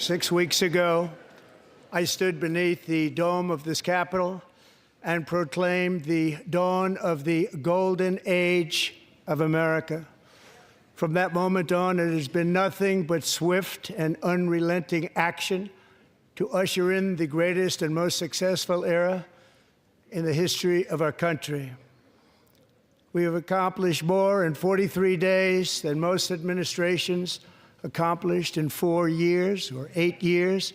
6 weeks ago, I stood beneath the dome of this Capitol and proclaimed the dawn of the golden age of America. From that moment on, it has been nothing but swift and unrelenting action to usher in the greatest and most successful era in the history of our country. We have accomplished more in 43 days than most administrations accomplished in 4 years or 8 years,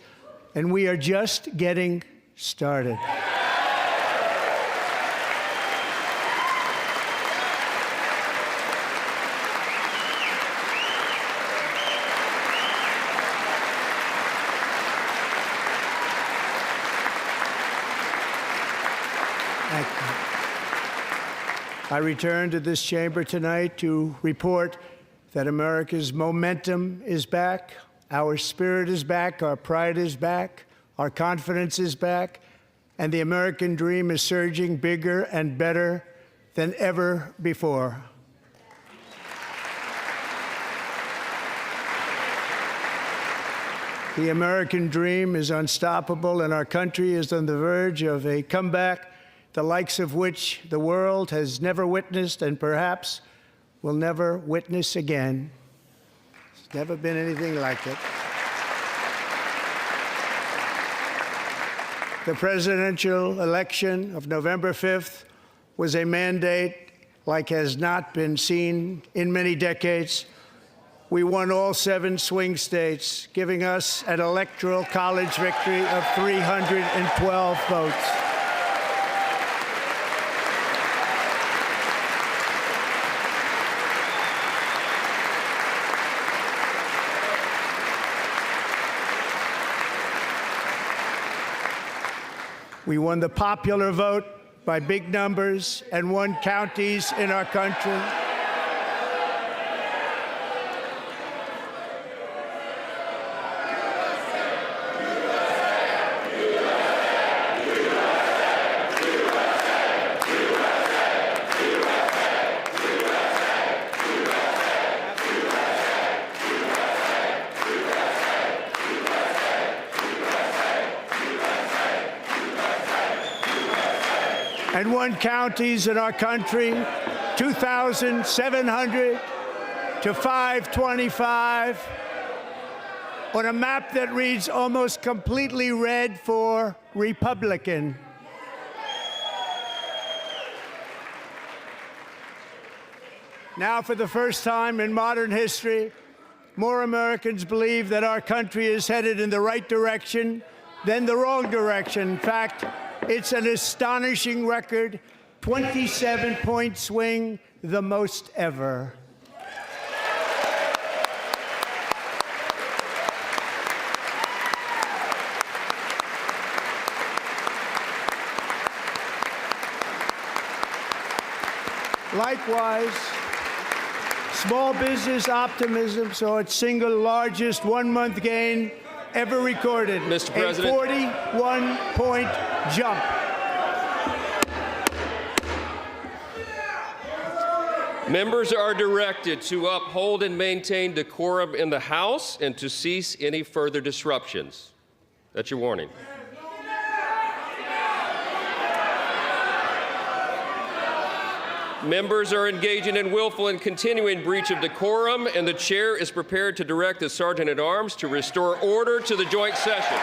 and we are just getting started. I return to this chamber tonight to report that America's momentum is back, our spirit is back, our pride is back, our confidence is back, and the American dream is surging bigger and better than ever before. The American dream is unstoppable, and our country is on the verge of a comeback, the likes of which the world has never witnessed and perhaps will never witness again. There's never been anything like it. The presidential election of November 5th was a mandate like has not been seen in many decades. We won all 7 swing states, giving us an electoral college victory of 312 votes. We won the popular vote by big numbers and won counties in our country. And won counties in our country, 2,700 to 525, on a map that reads almost completely red for Republican. Now, for the first time in modern history, more Americans believe that our country is headed in the right direction than the wrong direction. In fact, it's an astonishing record, 27-point swing, the most ever. Likewise, small business optimism saw its single largest one-month gain ever recorded, Mr. President. A 41-point jump. Members are directed to uphold and maintain decorum in the House and to cease any further disruptions. That's your warning. Members are engaging in willful and continuing breach of decorum, and the chair is prepared to direct the Sergeant-at-Arms to restore order to the joint session.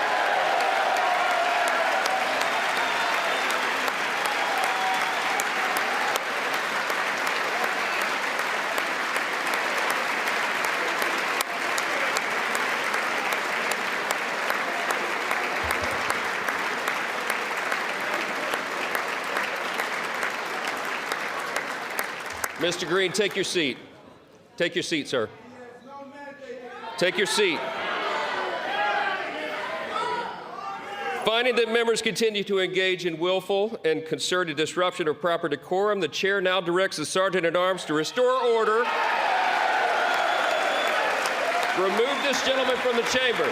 Mr. Green, take your seat. Take your seat, sir. Take your seat. Finding that members continue to engage in willful and concerted disruption of proper decorum, the chair now directs the Sergeant-at-Arms to restore order. Remove this gentleman from the chamber.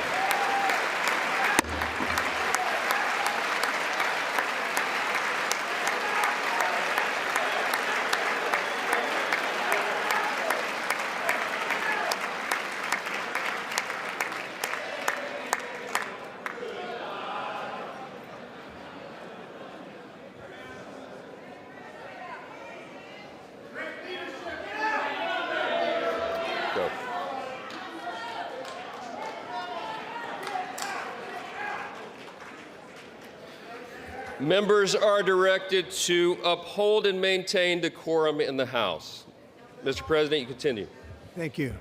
Members are directed to uphold and maintain decorum in the House. Mr. President, you continue. Thank you.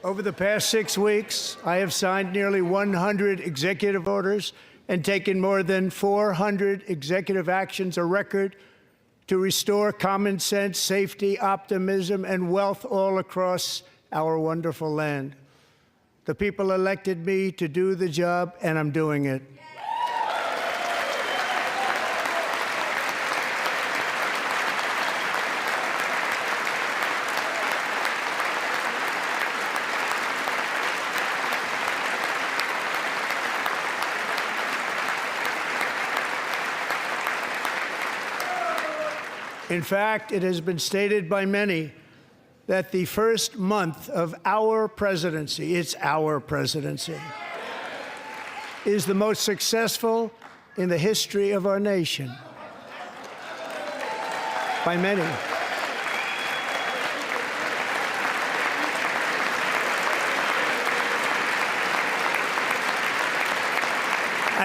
Over the past 6 weeks, I have signed nearly 100 executive orders and taken more than 400 executive actions, a record to restore common sense, safety, optimism, and wealth all across our wonderful land. The people elected me to do the job, and I'm doing it. In fact, it has been stated by many that the first month of our presidency, it's our presidency, is the most successful in the history of our nation. By many.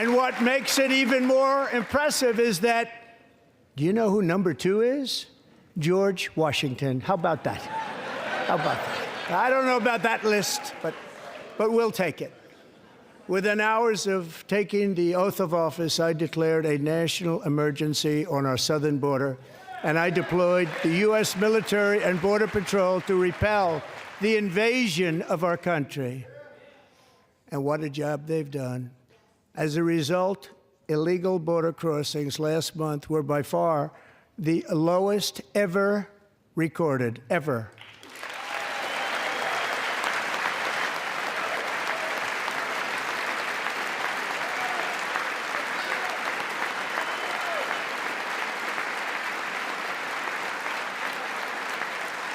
And what makes it even more impressive is that, do you know who number 2 is? George Washington. How about that? How about that? I don't know about that list, but we'll take it. Within hours of taking the oath of office, I declared a national emergency on our southern border, and I deployed the U.S. military and Border Patrol to repel the invasion of our country. And what a job they've done. As a result, illegal border crossings last month were by far the lowest ever recorded, ever.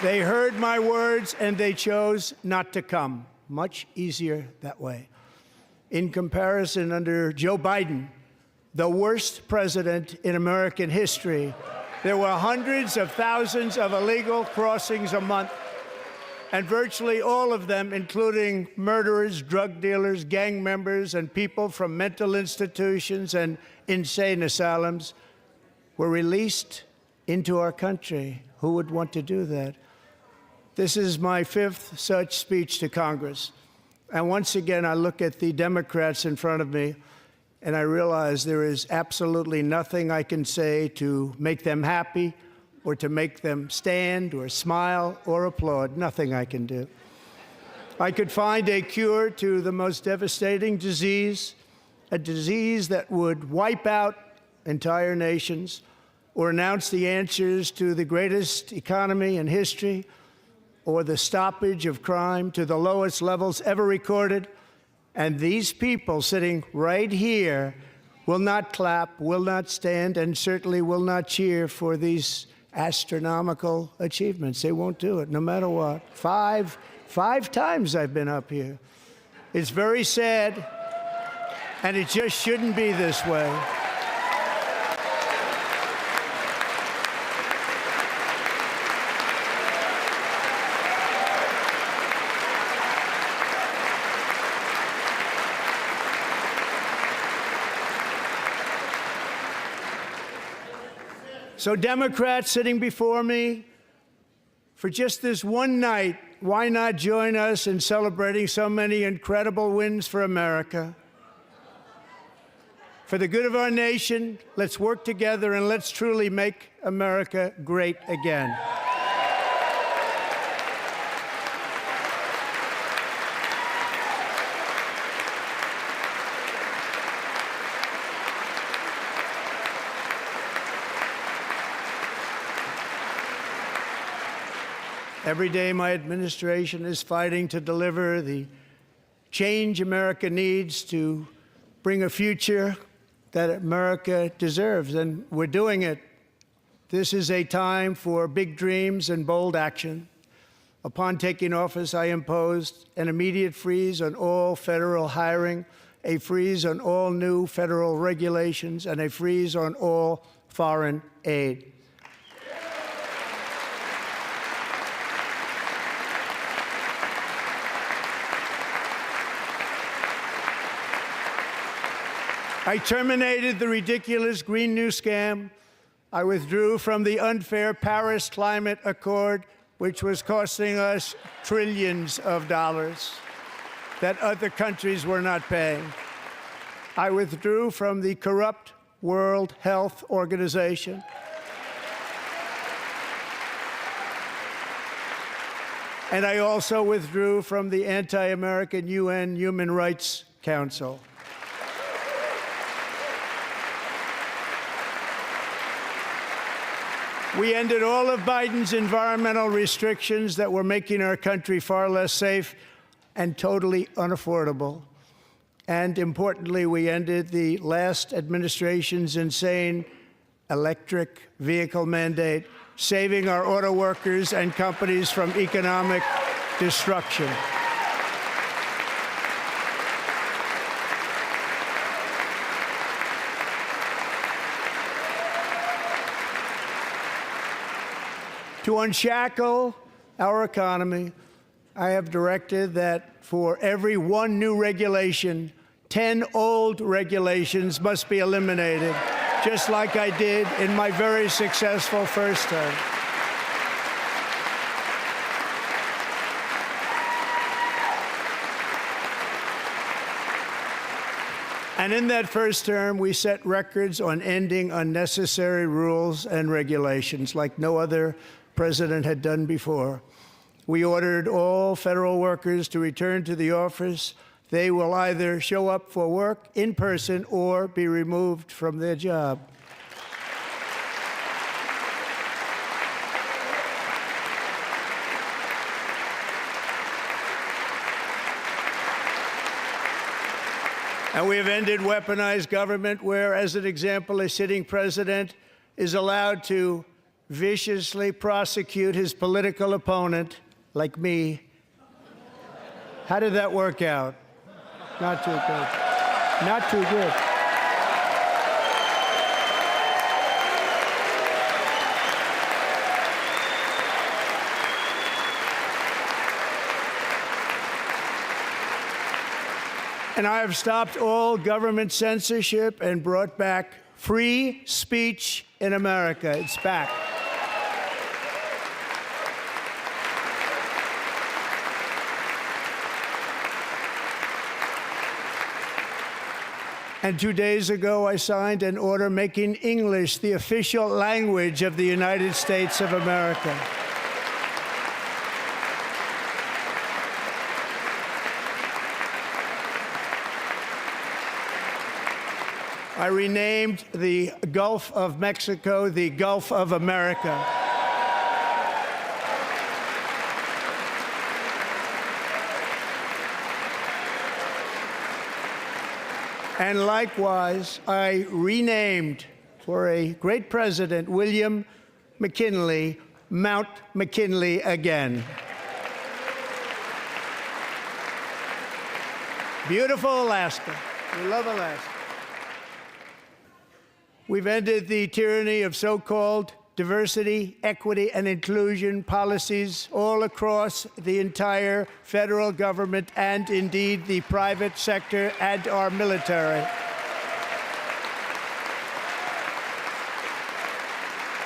They heard my words and they chose not to come. Much easier that way. In comparison, under Joe Biden, the worst president in American history, there were hundreds of thousands of illegal crossings a month, and virtually all of them, including murderers, drug dealers, gang members, and people from mental institutions and insane asylums, were released into our country. Who would want to do that? This is my 5th such speech to Congress. And once again, I look at the Democrats in front of me, and I realize there is absolutely nothing I can say to make them happy or to make them stand or smile or applaud. Nothing I can do. I could find a cure to the most devastating disease, a disease that would wipe out entire nations, or announce the answers to the greatest economy in history, or the stoppage of crime to the lowest levels ever recorded. And these people sitting right here will not clap, will not stand, and certainly will not cheer for these astronomical achievements. They won't do it, no matter what. Five times I've been up here. It's very sad, and it just shouldn't be this way. So Democrats sitting before me, for just this one night, why not join us in celebrating so many incredible wins for America? For the good of our nation, let's work together and let's truly make America great again. Every day, my administration is fighting to deliver the change America needs to bring a future that America deserves, and we're doing it. This is a time for big dreams and bold action. Upon taking office, I imposed an immediate freeze on all federal hiring, a freeze on all new federal regulations, and a freeze on all foreign aid. I terminated the ridiculous Green New Scam. I withdrew from the unfair Paris Climate Accord, which was costing us trillions of dollars that other countries were not paying. I withdrew from the corrupt World Health Organization. And I also withdrew from the anti-American UN Human Rights Council. We ended all of Biden's environmental restrictions that were making our country far less safe and totally unaffordable. And importantly, we ended the last administration's insane electric vehicle mandate, saving our auto workers and companies from economic destruction. To unshackle our economy, I have directed that for every one new regulation, 10 old regulations must be eliminated, just like I did in my very successful first term. And in that first term, we set records on ending unnecessary rules and regulations like no other president had done before. We ordered all federal workers to return to the office. They will either show up for work in person or be removed from their job. And we have ended weaponized government where, as an example, a sitting president is allowed to viciously prosecute his political opponent, like me. How did that work out? Not too good. Not too good. And I have stopped all government censorship and brought back free speech in America. It's back. And 2 days ago, I signed an order making English the official language of the United States of America. I renamed the Gulf of Mexico the Gulf of America. And likewise, I renamed, for a great president, William McKinley, Mount McKinley again. Beautiful Alaska. We love Alaska. We've ended the tyranny of so-called diversity, equity, and inclusion policies all across the entire federal government and, indeed, the private sector and our military.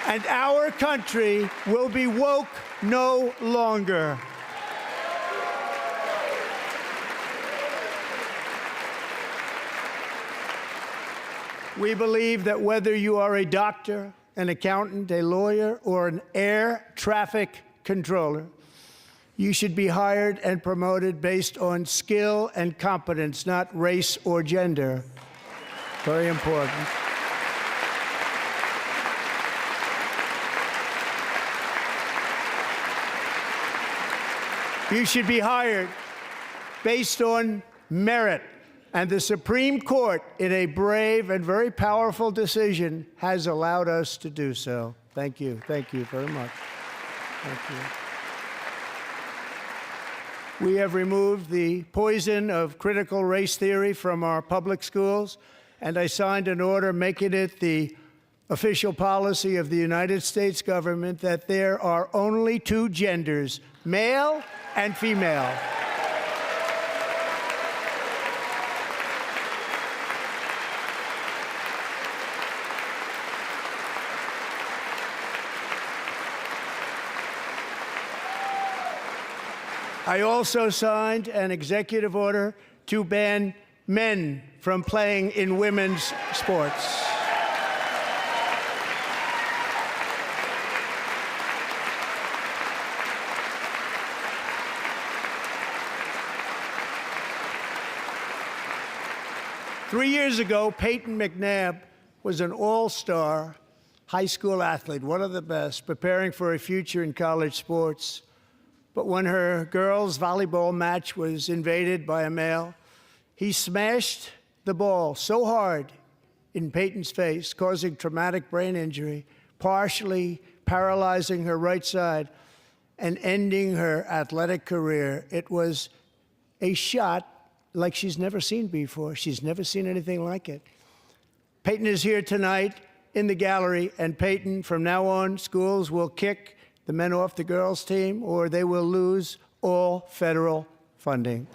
And our country will be woke no longer. We believe that whether you are a doctor, an accountant, a lawyer, or an air traffic controller, you should be hired and promoted based on skill and competence, not race or gender. Very important. You should be hired based on merit. And the Supreme Court, in a brave and very powerful decision, has allowed us to do so. Thank you. Thank you very much. Thank you. We have removed the poison of critical race theory from our public schools, and I signed an order making it the official policy of the United States government that there are only two genders, male and female. I also signed an executive order to ban men from playing in women's sports. Three years ago, Peyton McNabb was an all-star high school athlete, one of the best, preparing for a future in college sports. But when her girls' volleyball match was invaded by a male, he smashed the ball so hard in Peyton's face, causing traumatic brain injury, partially paralyzing her right side and ending her athletic career. It was a shot like she's never seen before. She's never seen anything like it. Peyton is here tonight in the gallery, and Peyton, from now on, schools will kick the men off the girls' team, or they will lose all federal funding.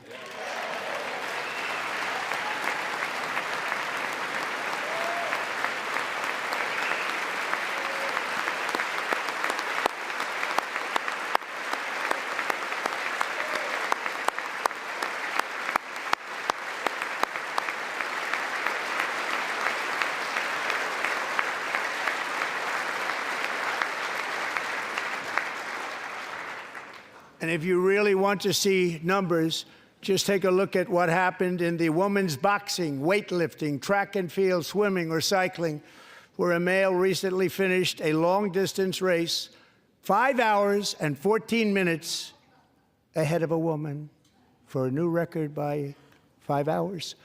And if you really want to see numbers, just take a look at what happened in the women's boxing, weightlifting, track and field, swimming, or cycling, where a male recently finished a long-distance race 5 hours and 14 minutes ahead of a woman for a new record by 5 hours.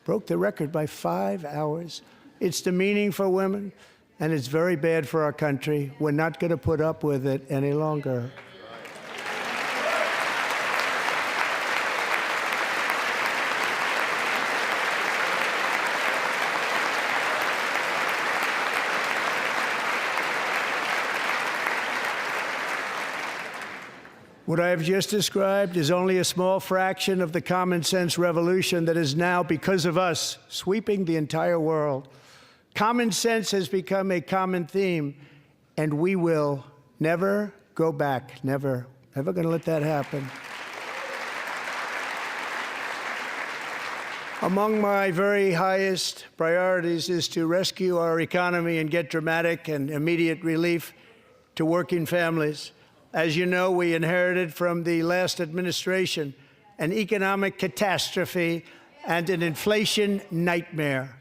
Broke the record by 5 hours. It's demeaning for women, and it's very bad for our country. We're not going to put up with it any longer. What I have just described is only a small fraction of the common sense revolution that is now, because of us, sweeping the entire world. Common sense has become a common theme, and we will never go back. Never. Never going to let that happen. Among my very highest priorities is to rescue our economy and get dramatic and immediate relief to working families. As you know, we inherited from the last administration an economic catastrophe and an inflation nightmare.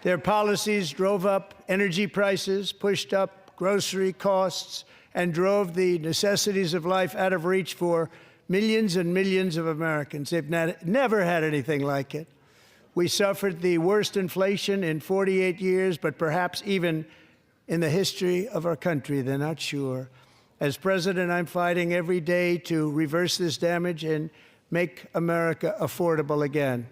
Their policies drove up energy prices, pushed up grocery costs, and drove the necessities of life out of reach for millions and millions of Americans. They've never had anything like it. We suffered the worst inflation in 48 years, but perhaps even in the history of our country. They're not sure. As president, I'm fighting every day to reverse this damage and make America affordable again.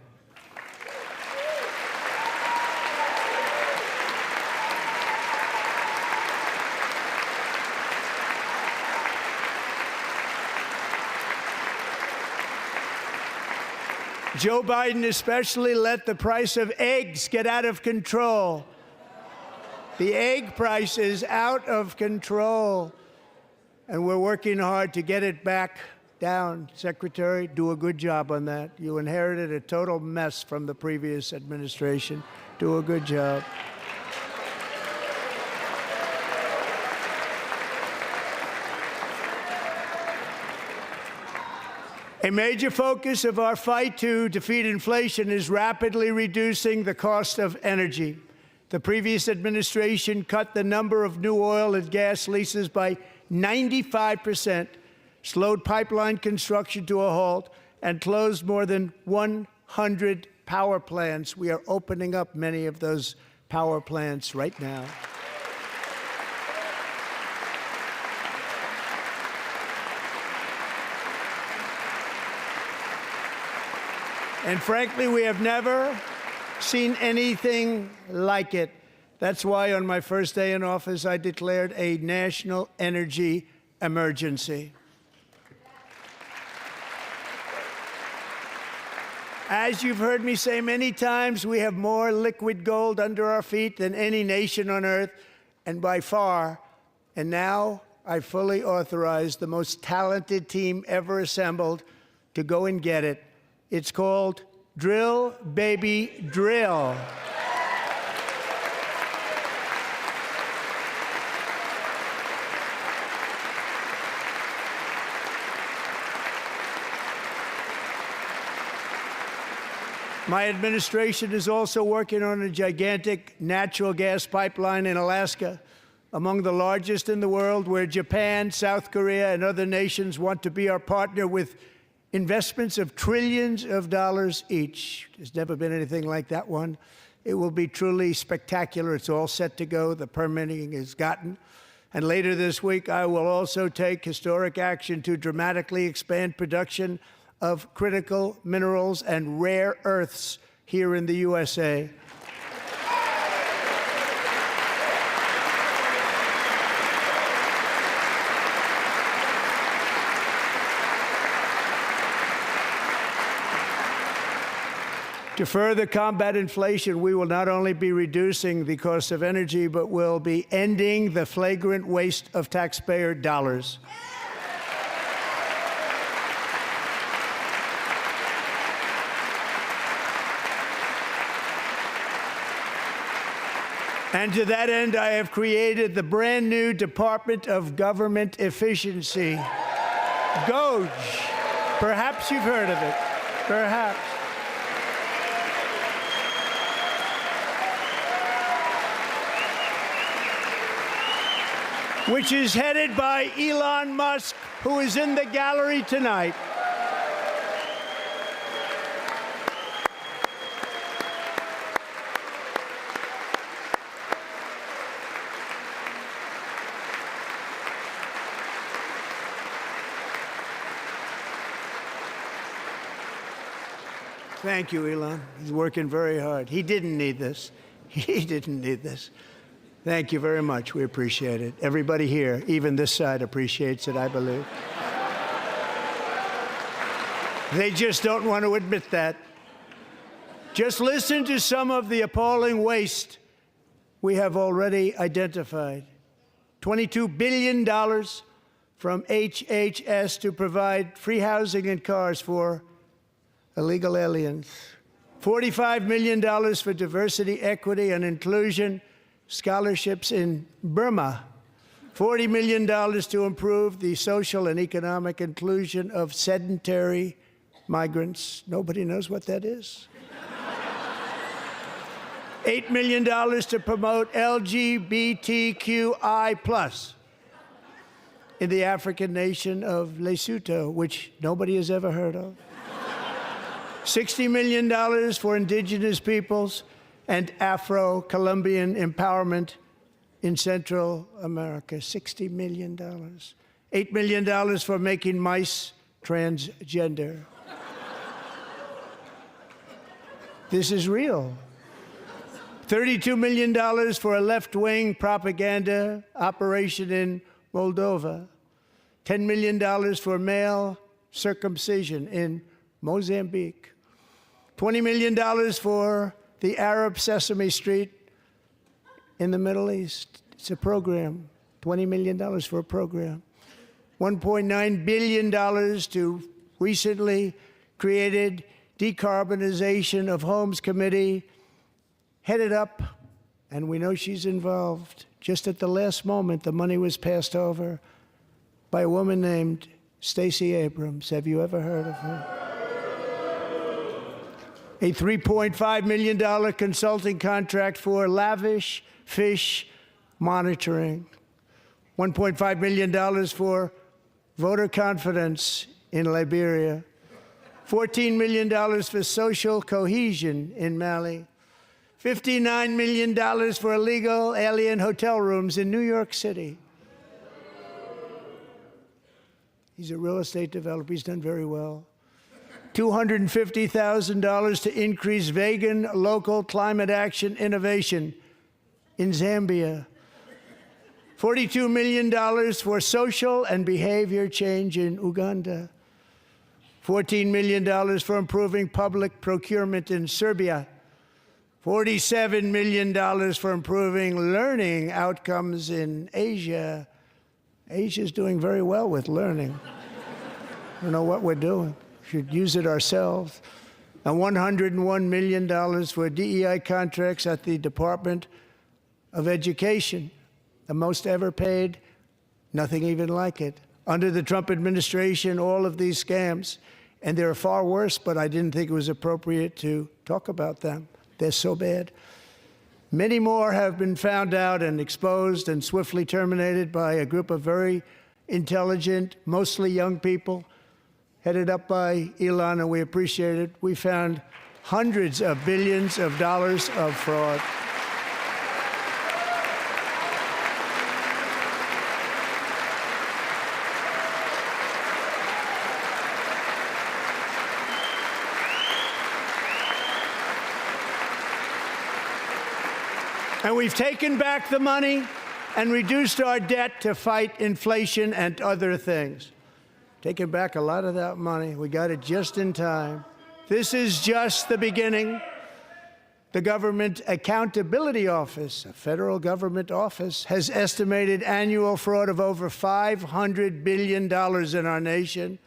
Joe Biden especially let the price of eggs get out of control. The egg price is out of control, and we're working hard to get it back down. Secretary, do a good job on that. You inherited a total mess from the previous administration. Do a good job. A major focus of our fight to defeat inflation is rapidly reducing the cost of energy. The previous administration cut the number of new oil and gas leases by 95%, slowed pipeline construction to a halt, and closed more than 100 power plants. We are opening up many of those power plants right now. And frankly, we have never seen anything like it. That's why on my first day in office, I declared a national energy emergency. As you've heard me say many times, we have more liquid gold under our feet than any nation on earth, and by far. And now I fully authorize the most talented team ever assembled to go and get it. It's called Drill, Baby, Drill. My administration is also working on a gigantic natural gas pipeline in Alaska, among the largest in the world, where Japan, South Korea, and other nations want to be our partner with investments of trillions of dollars each. There's never been anything like that one. It will be truly spectacular. It's all set to go. The permitting is gotten. And later this week, I will also take historic action to dramatically expand production of critical minerals and rare earths here in the USA. To further combat inflation, we will not only be reducing the cost of energy, but will be ending the flagrant waste of taxpayer dollars. And to that end, I have created the brand new Department of Government Efficiency, GOGE. Perhaps you've heard of it. Perhaps. Which is headed by Elon Musk, who is in the gallery tonight. Thank you, Elon. He's working very hard. He didn't need this. He didn't need this. Thank you very much. We appreciate it. Everybody here, even this side, appreciates it, I believe. They just don't want to admit that. Just listen to some of the appalling waste we have already identified. $22 billion from HHS to provide free housing and cars for illegal aliens. $45 million for diversity, equity, and inclusion scholarships in Burma. $40 million to improve the social and economic inclusion of sedentary migrants. Nobody knows what that is. $8 million to promote LGBTQI+ in the African nation of Lesotho, which nobody has ever heard of. $60 million for indigenous peoples and Afro-Colombian empowerment in Central America. $60 million. $8 million for making mice transgender. This is real. $32 million for a left-wing propaganda operation in Moldova. $10 million for male circumcision in Mozambique. $20 million for the Arab Sesame Street in the Middle East. It's a program. $20 million for a program. $1.9 billion to recently created Decarbonization of Homes Committee, headed up, and we know she's involved. Just at the last moment, the money was passed over by a woman named Stacey Abrams. Have you ever heard of her? A $3.5 million consulting contract for lavish fish monitoring. $1.5 million for voter confidence in Liberia. $14 million for social cohesion in Mali. $59 million for illegal alien hotel rooms in New York City. He's a real estate developer. He's done very well. $250,000 to increase vegan local climate action innovation in Zambia. $42 million for social and behavior change in Uganda. $14 million for improving public procurement in Serbia. $47 million for improving learning outcomes in Asia. Asia's doing very well with learning. I don't know what we're doing. We should use it ourselves. And $101 million for DEI contracts at the Department of Education, the most ever paid, nothing even like it. Under the Trump administration, all of these scams, and they're far worse, but I didn't think it was appropriate to talk about them. They're so bad. Many more have been found out and exposed and swiftly terminated by a group of very intelligent, mostly young people, headed up by Elon, and we appreciate it. We found hundreds of billions of dollars of fraud. And we've taken back the money and reduced our debt to fight inflation and other things. Taken back a lot of that money. We got it just in time. This is just the beginning. The Government Accountability Office, a federal government office, has estimated annual fraud of over $500 billion in our nation,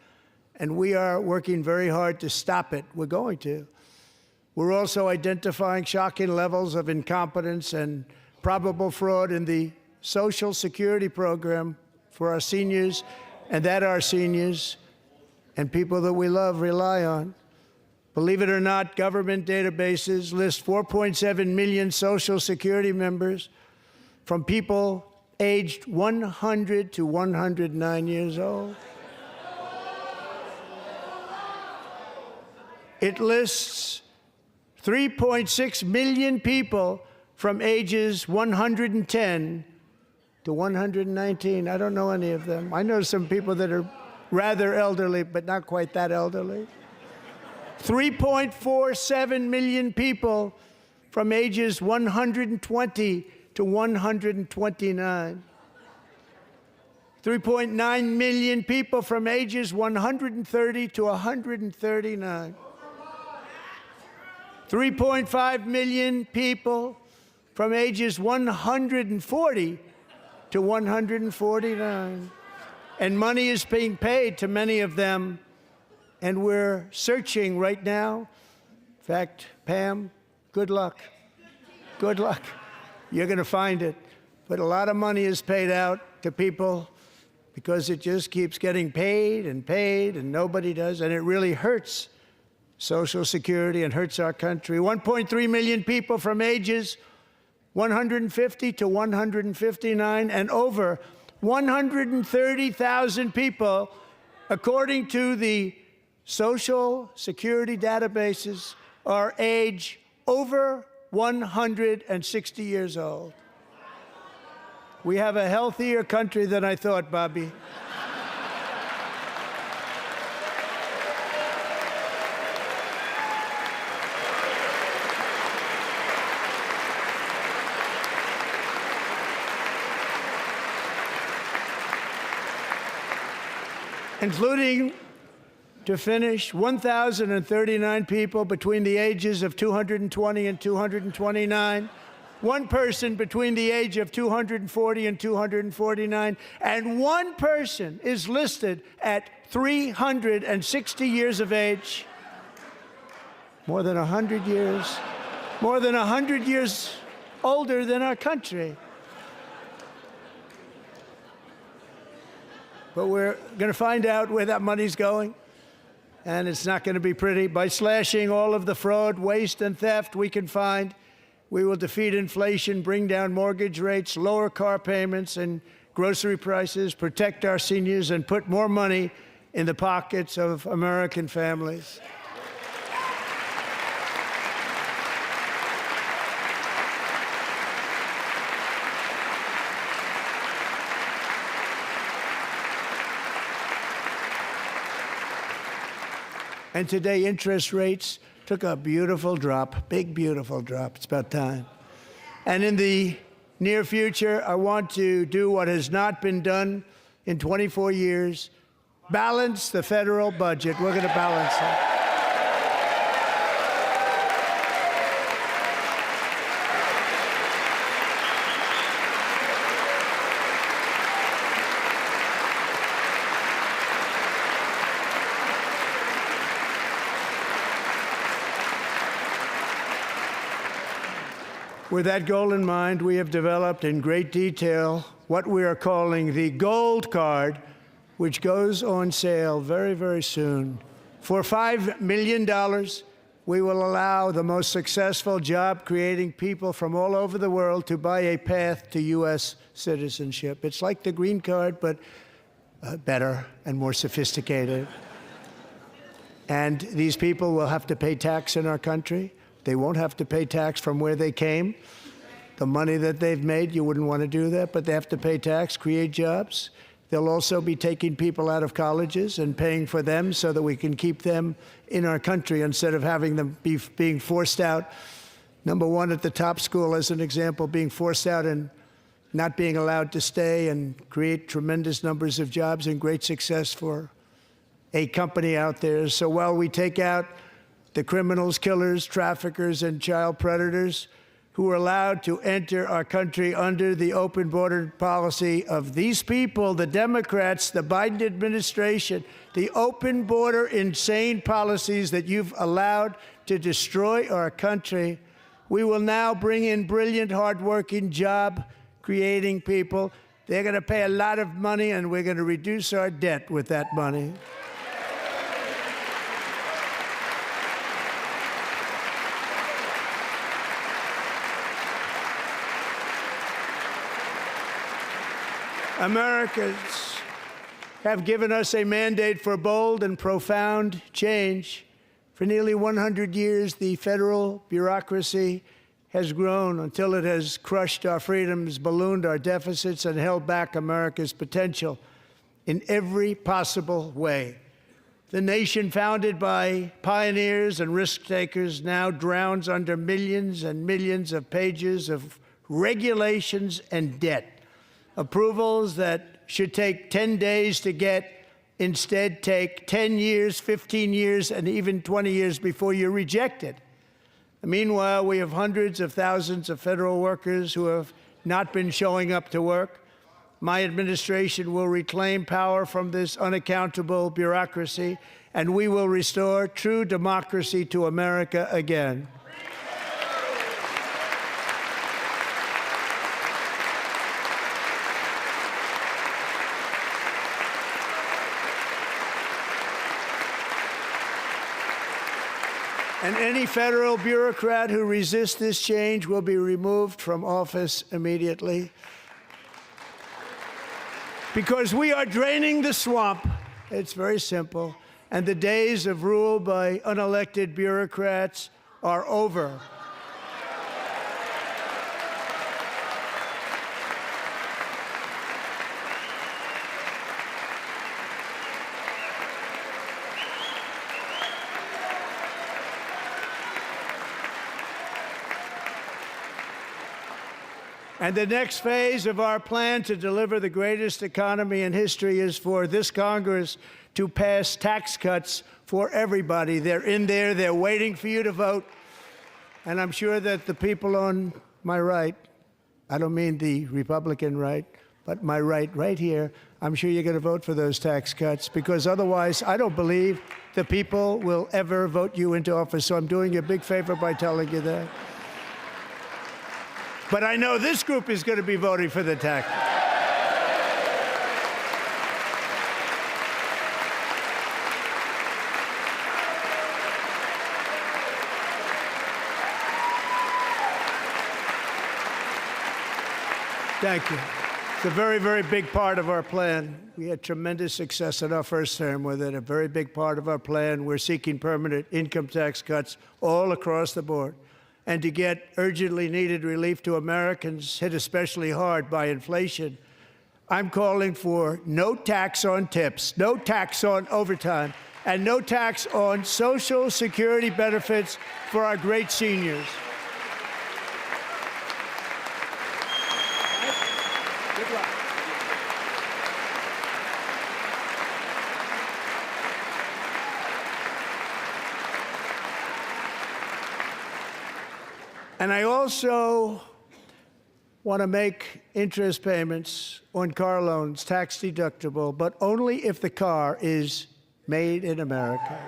and we are working very hard to stop it. We're going to. We're also identifying shocking levels of incompetence and probable fraud in the Social Security program for our seniors, and that our seniors and people that we love rely on. Believe it or not, government databases list 4.7 million Social Security members from people aged 100 to 109 years old. It lists 3.6 million people from ages 110 to 119. I don't know any of them. I know some people that are rather elderly, but not quite that elderly. 3.47 million people from ages 120 to 129. 3.9 million people from ages 130 to 139. 3.5 million people from ages 140 to 149. And money is being paid to many of them, and we're searching right now. In fact, Pam, good luck. Good luck. You're going to find it. But a lot of money is paid out to people because it just keeps getting paid, and nobody does, and it really hurts Social Security and hurts our country. 1.3 million people from ages 150 to 159, and over 130,000 people, according to the Social Security databases, are age over 160 years old. We have a healthier country than I thought, Bobby. Including, to finish, 1,039 people between the ages of 220 and 229, one person between the age of 240 and 249, and one person is listed at 360 years of age. More than 100 years older than our country. But we're going to find out where that money's going, and it's not going to be pretty. By slashing all of the fraud, waste, and theft we can find, we will defeat inflation, bring down mortgage rates, lower car payments and grocery prices, protect our seniors, and put more money in the pockets of American families. And today, interest rates took a beautiful drop, big, beautiful drop. It's about time. And in the near future, I want to do what has not been done in 24 years, balance the federal budget. We're going to balance it. With that goal in mind, we have developed in great detail what we are calling the Gold Card, which goes on sale very, very soon. For $5 million, we will allow the most successful job-creating people from all over the world to buy a path to U.S. citizenship. It's like the green card, but better and more sophisticated. And these people will have to pay tax in our country. They won't have to pay tax from where they came. The money that they've made, you wouldn't want to do that, but they have to pay tax, create jobs. They'll also be taking people out of colleges and paying for them so that we can keep them in our country instead of having them being forced out. Number one, at the top school, as an example, being forced out and not being allowed to stay and create tremendous numbers of jobs and great success for a company out there. So while we take out the criminals, killers, traffickers, and child predators who are allowed to enter our country under the open border policy of these people, the Democrats, the Biden administration, the open border insane policies that you've allowed to destroy our country, we will now bring in brilliant, hardworking, job-creating people. They're going to pay a lot of money, and we're going to reduce our debt with that money. Americans have given us a mandate for bold and profound change. For nearly 100 years, the federal bureaucracy has grown until it has crushed our freedoms, ballooned our deficits, and held back America's potential in every possible way. The nation founded by pioneers and risk-takers now drowns under millions and millions of pages of regulations and debt. Approvals that should take 10 days to get instead take 10 years, 15 years, and even 20 years before you're rejected. Meanwhile, we have hundreds of thousands of federal workers who have not been showing up to work. My administration will reclaim power from this unaccountable bureaucracy, and we will restore true democracy to America again. And any federal bureaucrat who resists this change will be removed from office immediately. Because we are draining the swamp. It's very simple. And the days of rule by unelected bureaucrats are over. And the next phase of our plan to deliver the greatest economy in history is for this Congress to pass tax cuts for everybody. They're in there. They're waiting for you to vote. And I'm sure that the people on my right, I don't mean the Republican right, but my right here, I'm sure you're going to vote for those tax cuts, because otherwise I don't believe the people will ever vote you into office. So I'm doing you a big favor by telling you that. But I know this group is going to be voting for the tax. Thank you. It's a very, very big part of our plan. We had tremendous success in our first term with it. A very big part of our plan. We're seeking permanent income tax cuts all across the board. And to get urgently needed relief to Americans hit especially hard by inflation, I'm calling for no tax on tips, no tax on overtime, and no tax on Social Security benefits for our great seniors. Good luck. And I also want to make interest payments on car loans tax deductible, but only if the car is made in America.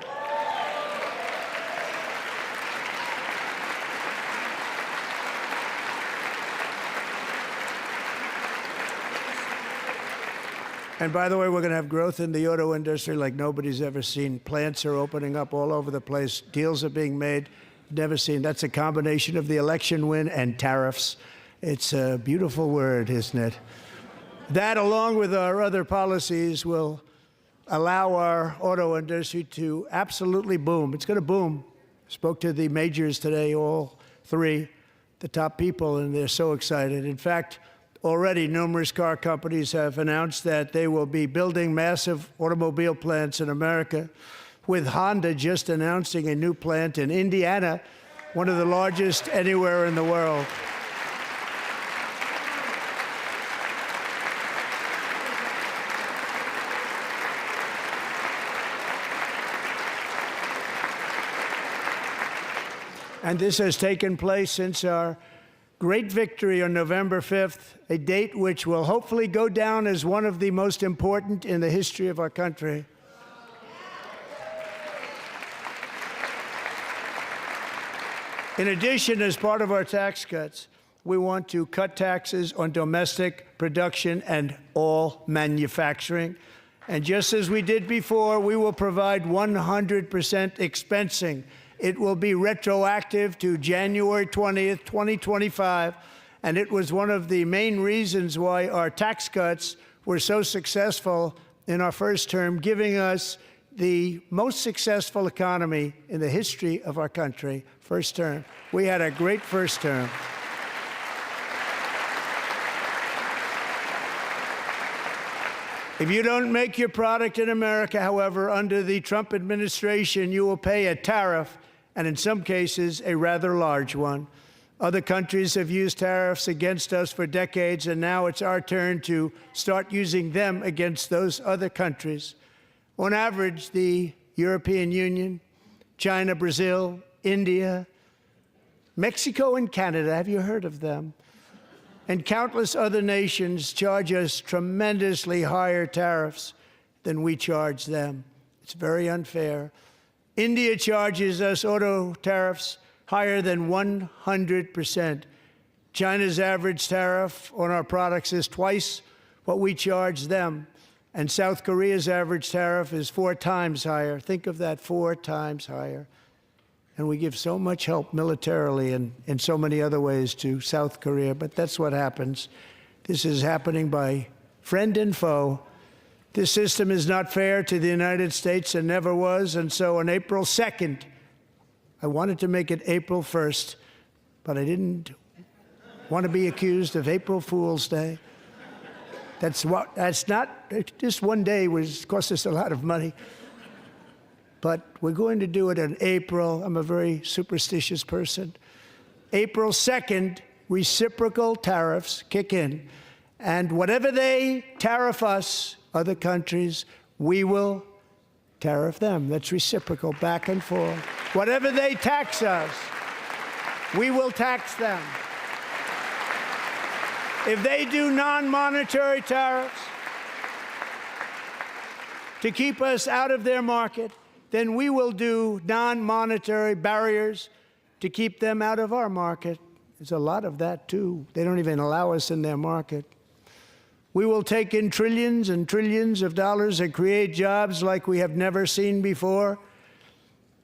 And by the way, we're going to have growth in the auto industry like nobody's ever seen. Plants are opening up all over the place. Deals are being made. Never seen. That's a combination of the election win and tariffs. It's a beautiful word, isn't it? That, along with our other policies, will allow our auto industry to absolutely boom. It's going to boom. Spoke to the majors today, all three, the top people, and they're so excited. In fact, already numerous car companies have announced that they will be building massive automobile plants in America, with Honda just announcing a new plant in Indiana, one of the largest anywhere in the world. And this has taken place since our great victory on November 5th, a date which will hopefully go down as one of the most important in the history of our country. In addition, as part of our tax cuts, we want to cut taxes on domestic production and all manufacturing. And just as we did before, we will provide 100% expensing. It will be retroactive to January 20th, 2025, and it was one of the main reasons why our tax cuts were so successful in our first term, giving us the most successful economy in the history of our country, first term. We had a great first term. If you don't make your product in America, however, under the Trump administration, you will pay a tariff, and in some cases, a rather large one. Other countries have used tariffs against us for decades, and now it's our turn to start using them against those other countries. On average, the European Union, China, Brazil, India, Mexico, and Canada, have you heard of them? And countless other nations charge us tremendously higher tariffs than we charge them. It's very unfair. India charges us auto tariffs higher than 100%. China's average tariff on our products is twice what we charge them. And South Korea's average tariff is 4 times higher. Think of that, 4 times higher. And we give so much help militarily and in so many other ways to South Korea, but that's what happens. This is happening by friend and foe. This system is not fair to the United States and never was, and so on April 2nd, I wanted to make it April 1st, but I didn't want to be accused of April Fool's Day. That's not, just one day cost us a lot of money. But we're going to do it in April. I'm a very superstitious person. April 2nd, reciprocal tariffs kick in. And whatever they tariff us, other countries, we will tariff them. That's reciprocal, back and forth. Whatever they tax us, we will tax them. If they do non-monetary tariffs to keep us out of their market, then we will do non-monetary barriers to keep them out of our market. There's a lot of that, too. They don't even allow us in their market. We will take in trillions and trillions of dollars and create jobs like we have never seen before.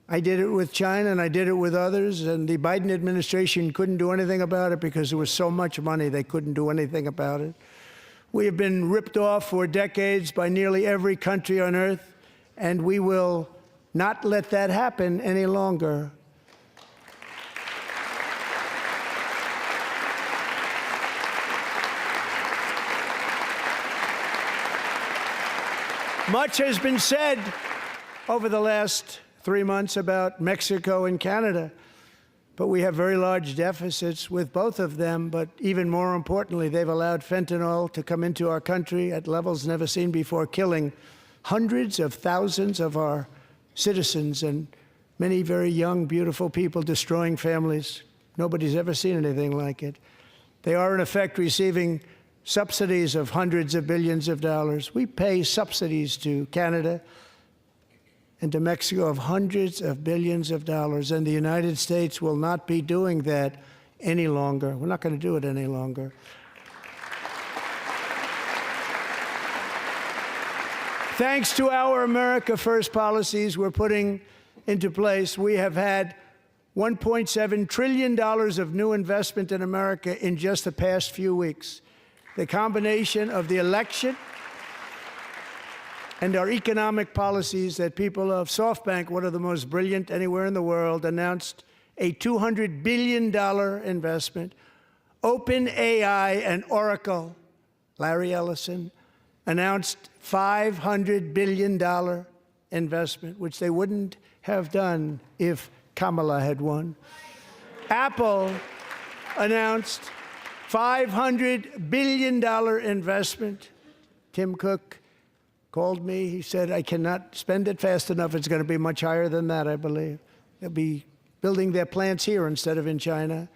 I did it with China, and I did it with others, and the Biden administration couldn't do anything about it because there was so much money they couldn't do anything about it. We have been ripped off for decades by nearly every country on earth, and we will not let that happen any longer. Much has been said over the last 3 months about Mexico and Canada, but we have very large deficits with both of them. But even more importantly, they've allowed fentanyl to come into our country at levels never seen before, killing hundreds of thousands of our citizens and many very young, beautiful people, destroying families. Nobody's ever seen anything like it. They are, in effect, receiving subsidies of hundreds of billions of dollars. We pay subsidies to Canada and to Mexico of hundreds of billions of dollars, and the United States will not be doing that any longer. We're not going to do it any longer. Thanks to our America First policies we're putting into place, we have had $1.7 trillion of new investment in America in just the past few weeks. The combination of the election and our economic policies that people of SoftBank, one of the most brilliant anywhere in the world, announced a $200 billion investment. OpenAI and Oracle, Larry Ellison, announced $500 billion investment, which they wouldn't have done if Kamala had won. Apple announced $500 billion investment. Tim Cook called me. He said, I cannot spend it fast enough. It's going to be much higher than that, I believe. They'll be building their plants here instead of in China.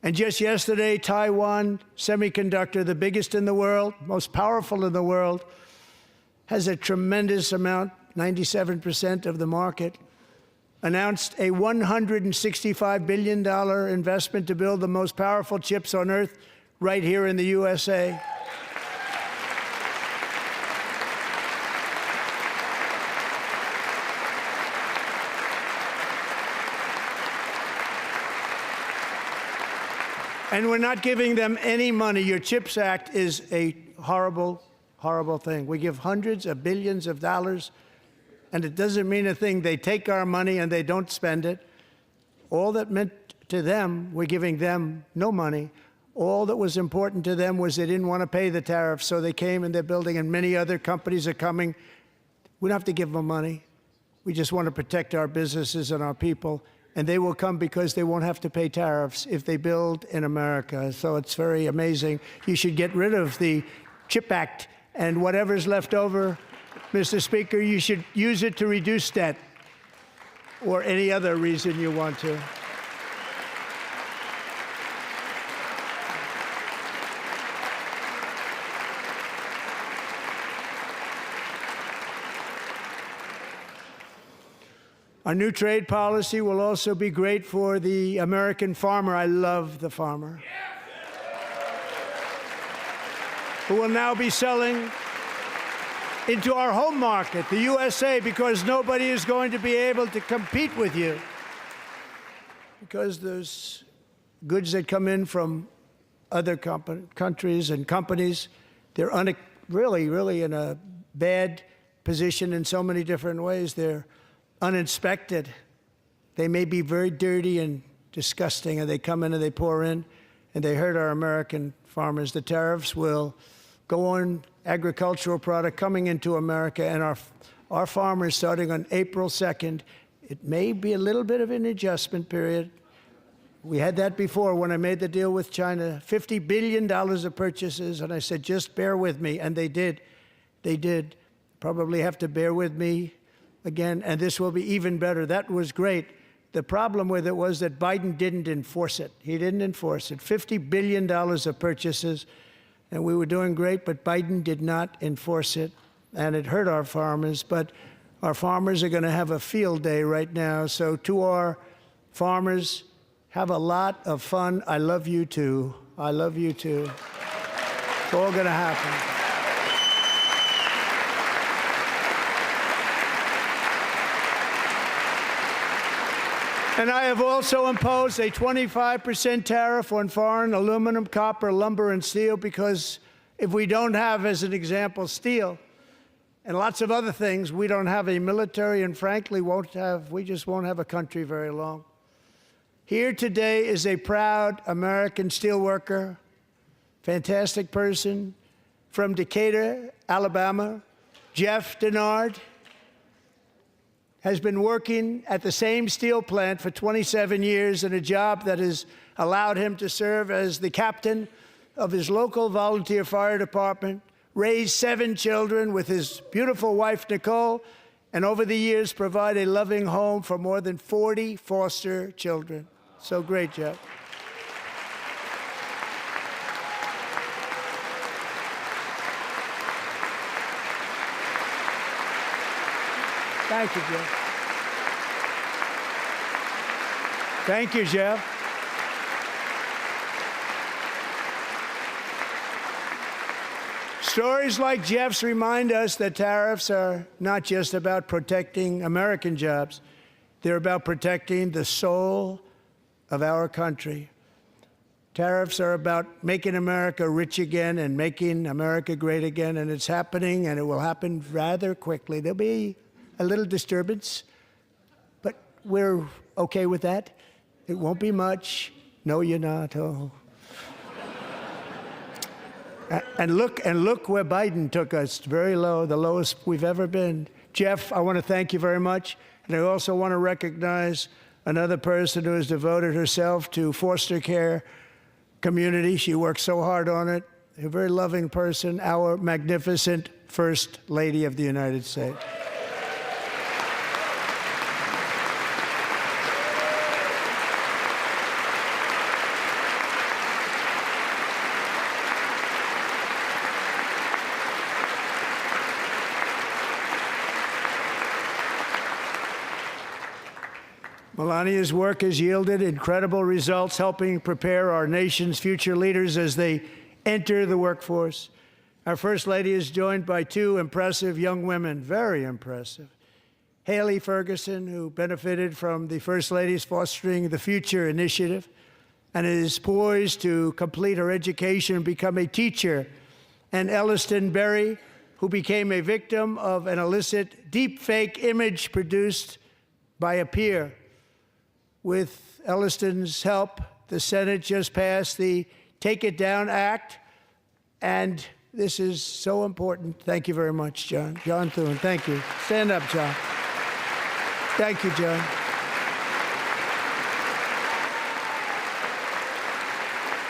And just yesterday, Taiwan Semiconductor, the biggest in the world, most powerful in the world, has a tremendous amount, 97% of the market, announced a $165 billion investment to build the most powerful chips on earth right here in the USA. And we're not giving them any money. Your CHIPS Act is a horrible, horrible thing. We give hundreds of billions of dollars, and it doesn't mean a thing. They take our money and they don't spend it. All that meant to them, we're giving them no money. All that was important to them was they didn't want to pay the tariffs, so they came and they're building, and many other companies are coming. We don't have to give them money. We just want to protect our businesses and our people. And they will come because they won't have to pay tariffs if they build in America. So it's very amazing. You should get rid of the CHIP Act, and whatever's left over, Mr. Speaker, you should use it to reduce debt or any other reason you want to. Our new trade policy will also be great for the American farmer. I love the farmer, who will now be selling into our home market, the USA, because nobody is going to be able to compete with you. Because those goods that come in from other countries and companies, they're really in a bad position in so many different ways. They're uninspected. They may be very dirty and disgusting, and they come in and they pour in, and they hurt our American farmers. The tariffs will go on agricultural product coming into America, and our farmers, starting on April 2nd, it may be a little bit of an adjustment period. We had that before when I made the deal with China, $50 billion of purchases, and I said, just bear with me, and they did. They did. Probably have to bear with me again, and this will be even better. That was great. The problem with it was that Biden didn't enforce it. He didn't enforce it. $50 billion of purchases, and we were doing great, but Biden did not enforce it, and it hurt our farmers. But our farmers are going to have a field day right now. So to our farmers, have a lot of fun. I love you too. I love you too. It's all going to happen. And I have also imposed a 25% tariff on foreign aluminum, copper, lumber, and steel, because if we don't have, as an example, steel and lots of other things, we don't have a military, and frankly, we just won't have a country very long. Here today is a proud American steelworker, fantastic person from Decatur, Alabama, Jeff Denard. Has been working at the same steel plant for 27 years in a job that has allowed him to serve as the captain of his local volunteer fire department, raise 7 children with his beautiful wife, Nicole, and over the years provide a loving home for more than 40 foster children. So great, Jeff. Thank you, Jeff. Thank you, Jeff. Stories like Jeff's remind us that tariffs are not just about protecting American jobs. They're about protecting the soul of our country. Tariffs are about making America rich again and making America great again, and it's happening, and it will happen rather quickly. There'll be a little disturbance, but we're okay with that. It won't be much. No, you're not. Oh. And look where Biden took us, very low, the lowest we've ever been. Jeff, I want to thank you very much. And I also want to recognize another person who has devoted herself to foster care community. She works so hard on it. A very loving person, our magnificent First Lady of the United States. Melania's work has yielded incredible results, helping prepare our nation's future leaders as they enter the workforce. Our First Lady is joined by two impressive young women, very impressive. Haley Ferguson, who benefited from the First Lady's Fostering the Future initiative and is poised to complete her education and become a teacher. And Elliston Berry, who became a victim of an illicit deepfake image produced by a peer. With Elliston's help, the Senate just passed the Take It Down Act, and this is so important. Thank you very much, John. John Thune, thank you. Stand up, John. Thank you, John.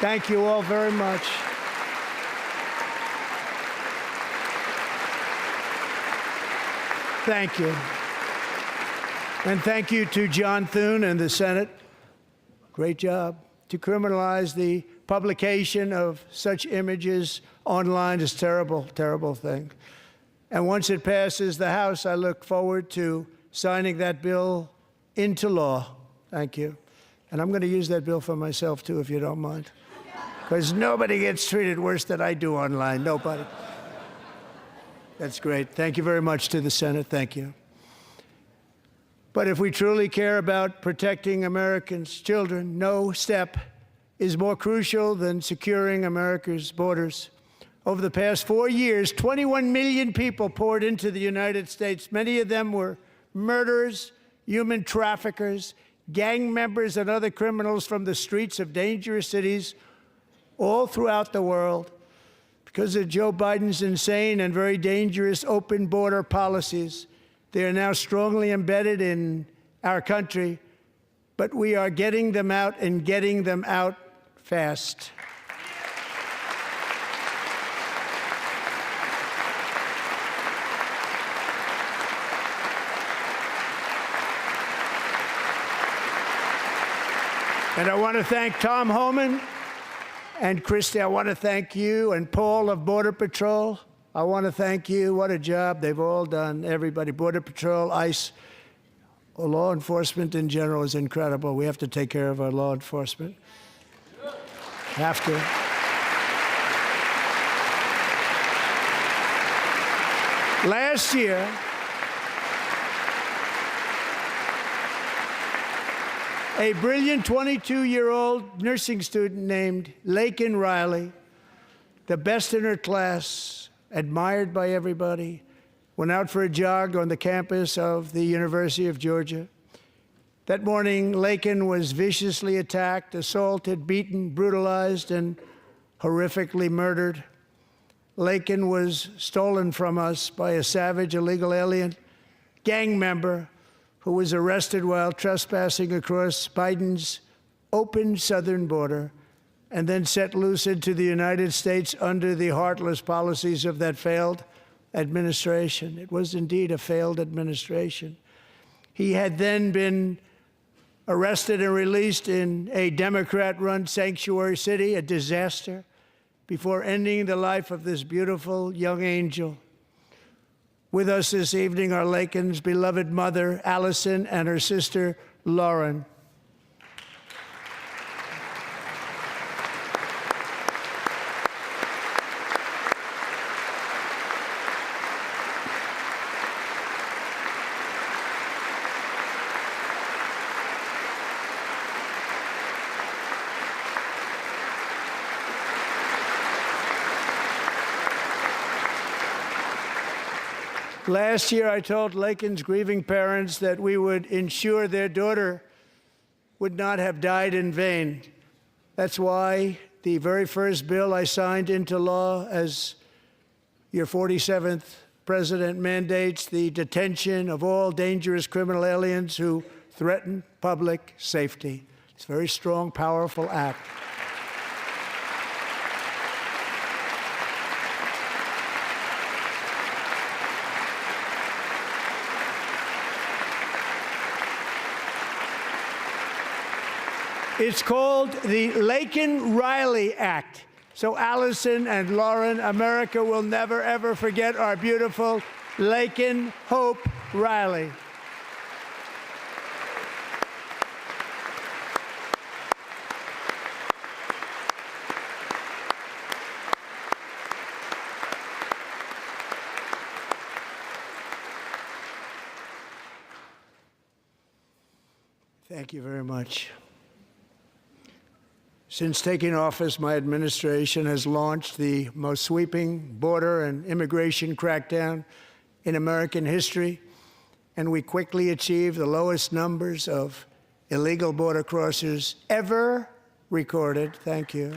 Thank you all very much. Thank you. And thank you to John Thune and the Senate. Great job. To criminalize the publication of such images online is a terrible, terrible thing. And once it passes the House, I look forward to signing that bill into law. Thank you. And I'm going to use that bill for myself, too, if you don't mind. Because nobody gets treated worse than I do online. Nobody. That's great. Thank you very much to the Senate. Thank you. But if we truly care about protecting Americans' children, no step is more crucial than securing America's borders. Over the past 4 years, 21 million people poured into the United States. Many of them were murderers, human traffickers, gang members, and other criminals from the streets of dangerous cities all throughout the world. Because of Joe Biden's insane and very dangerous open border policies, they are now strongly embedded in our country, but we are getting them out and getting them out fast. And I want to thank Tom Homan and Christy. I want to thank you and Paul of Border Patrol. I want to thank you. What a job they've all done. Everybody, Border Patrol, ICE, law enforcement in general is incredible. We have to take care of our law enforcement. Have to. Last year, a brilliant 22-year-old nursing student named Laken Riley, the best in her class, admired by everybody, went out for a jog on the campus of the University of Georgia. That morning, Laken was viciously attacked, assaulted, beaten, brutalized, and horrifically murdered. Laken was stolen from us by a savage illegal alien gang member who was arrested while trespassing across Biden's open southern border and then set loose into the United States under the heartless policies of that failed administration. It was indeed a failed administration. He had then been arrested and released in a Democrat-run sanctuary city, a disaster, before ending the life of this beautiful young angel. With us this evening are Laken's beloved mother, Allison, and her sister, Lauren. Last year, I told Laken's grieving parents that we would ensure their daughter would not have died in vain. That's why the very first bill I signed into law as your 47th president mandates the detention of all dangerous criminal aliens who threaten public safety. It's a very strong, powerful act. It's called the Laken Riley Act. So Allison and Lauren, America will never, ever forget our beautiful Laken Hope Riley. Thank you very much. Since taking office, my administration has launched the most sweeping border and immigration crackdown in American history, and we quickly achieved the lowest numbers of illegal border crossers ever recorded. Thank you.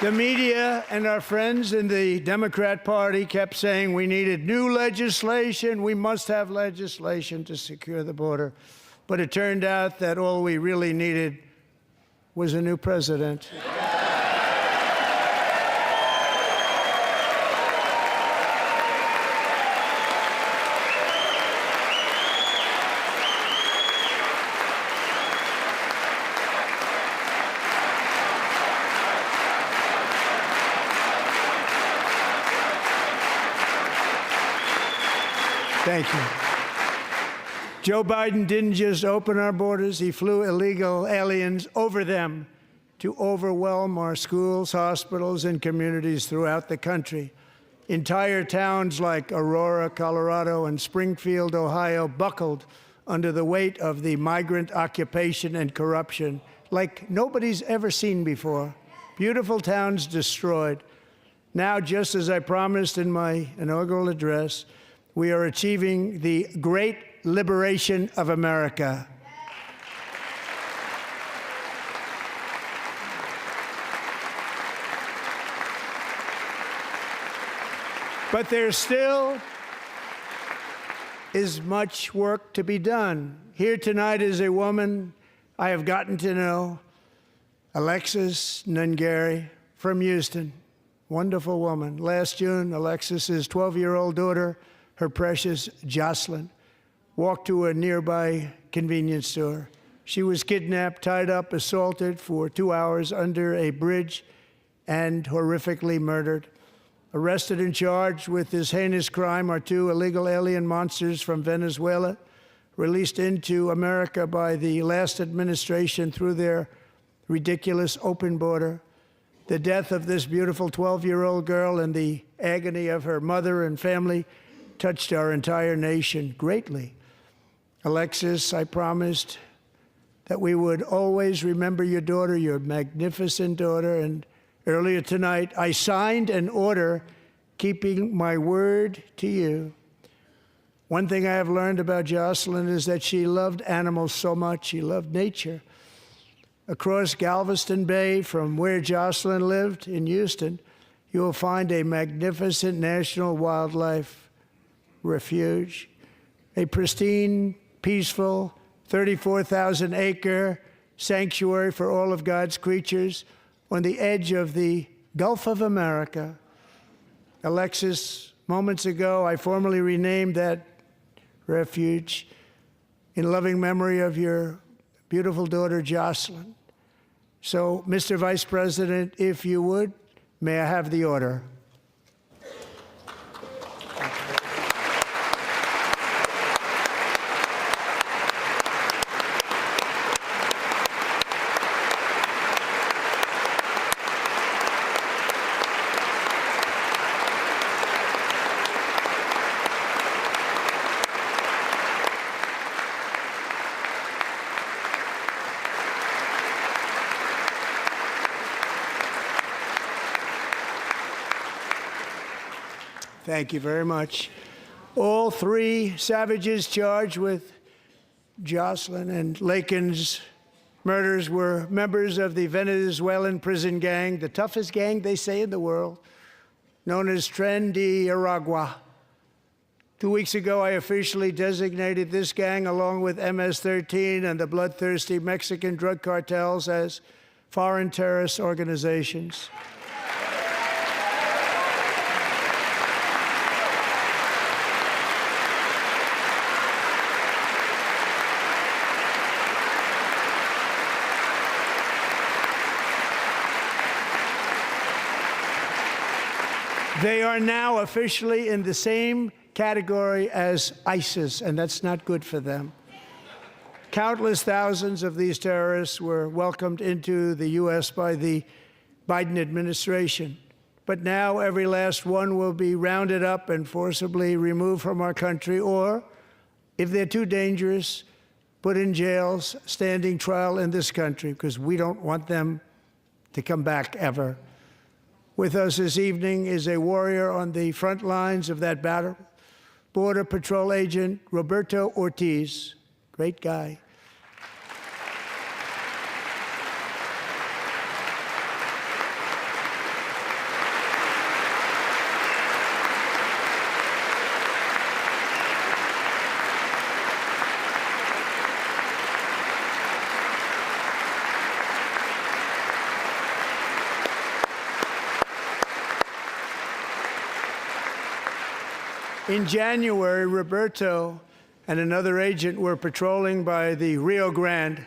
The media and our friends in the Democrat Party kept saying we needed new legislation, we must have legislation to secure the border. But it turned out that all we really needed was a new president. Thank you. Joe Biden didn't just open our borders, he flew illegal aliens over them to overwhelm our schools, hospitals, and communities throughout the country. Entire towns like Aurora, Colorado, and Springfield, Ohio, buckled under the weight of the migrant occupation and corruption like nobody's ever seen before. Beautiful towns destroyed. Now, just as I promised in my inaugural address, we are achieving the great liberation of America. But there still is much work to be done. Here tonight is a woman I have gotten to know, Alexis Nungari from Houston. Wonderful woman. Last June, Alexis's 12-year-old daughter, her precious Jocelyn, walked to a nearby convenience store. She was kidnapped, tied up, assaulted for 2 hours under a bridge, and horrifically murdered. Arrested and charged with this heinous crime are 2 illegal alien monsters from Venezuela, released into America by the last administration through their ridiculous open border. The death of this beautiful 12-year-old girl and the agony of her mother and family touched our entire nation greatly. Alexis, I promised that we would always remember your daughter, your magnificent daughter, and earlier tonight I signed an order keeping my word to you. One thing I have learned about Jocelyn is that she loved animals so much. She loved nature. Across Galveston Bay, from where Jocelyn lived in Houston, you will find a magnificent national wildlife refuge, a pristine, peaceful, 34,000-acre sanctuary for all of God's creatures on the edge of the Gulf of America. Alexis, moments ago, I formally renamed that refuge in loving memory of your beautiful daughter, Jocelyn. So, Mr. Vice President, if you would, may I have the order? Thank you very much. All three savages charged with Jocelyn and Laken's murders were members of the Venezuelan prison gang, the toughest gang, they say, in the world, known as Tren de Aragua. 2 weeks ago, I officially designated this gang, along with MS-13 and the bloodthirsty Mexican drug cartels, as foreign terrorist organizations. They are now officially in the same category as ISIS, and that's not good for them. Countless thousands of these terrorists were welcomed into the U.S. by the Biden administration. But now every last one will be rounded up and forcibly removed from our country, or, if they're too dangerous, put in jails, standing trial in this country, because we don't want them to come back ever. With us this evening is a warrior on the front lines of that battle, Border Patrol Agent Roberto Ortiz. Great guy. In January, Roberto and another agent were patrolling by the Rio Grande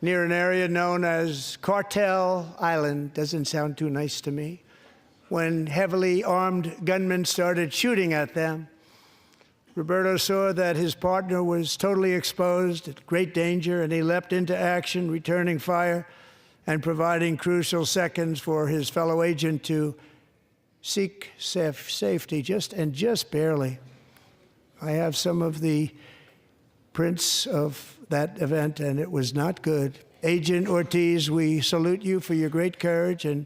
near an area known as Cartel Island. Doesn't sound too nice to me. When heavily armed gunmen started shooting at them, Roberto saw that his partner was totally exposed, at great danger, and he leapt into action, returning fire and providing crucial seconds for his fellow agent to seek safety, just barely. I have some of the prints of that event, and it was not good. Agent Ortiz, we salute you for your great courage and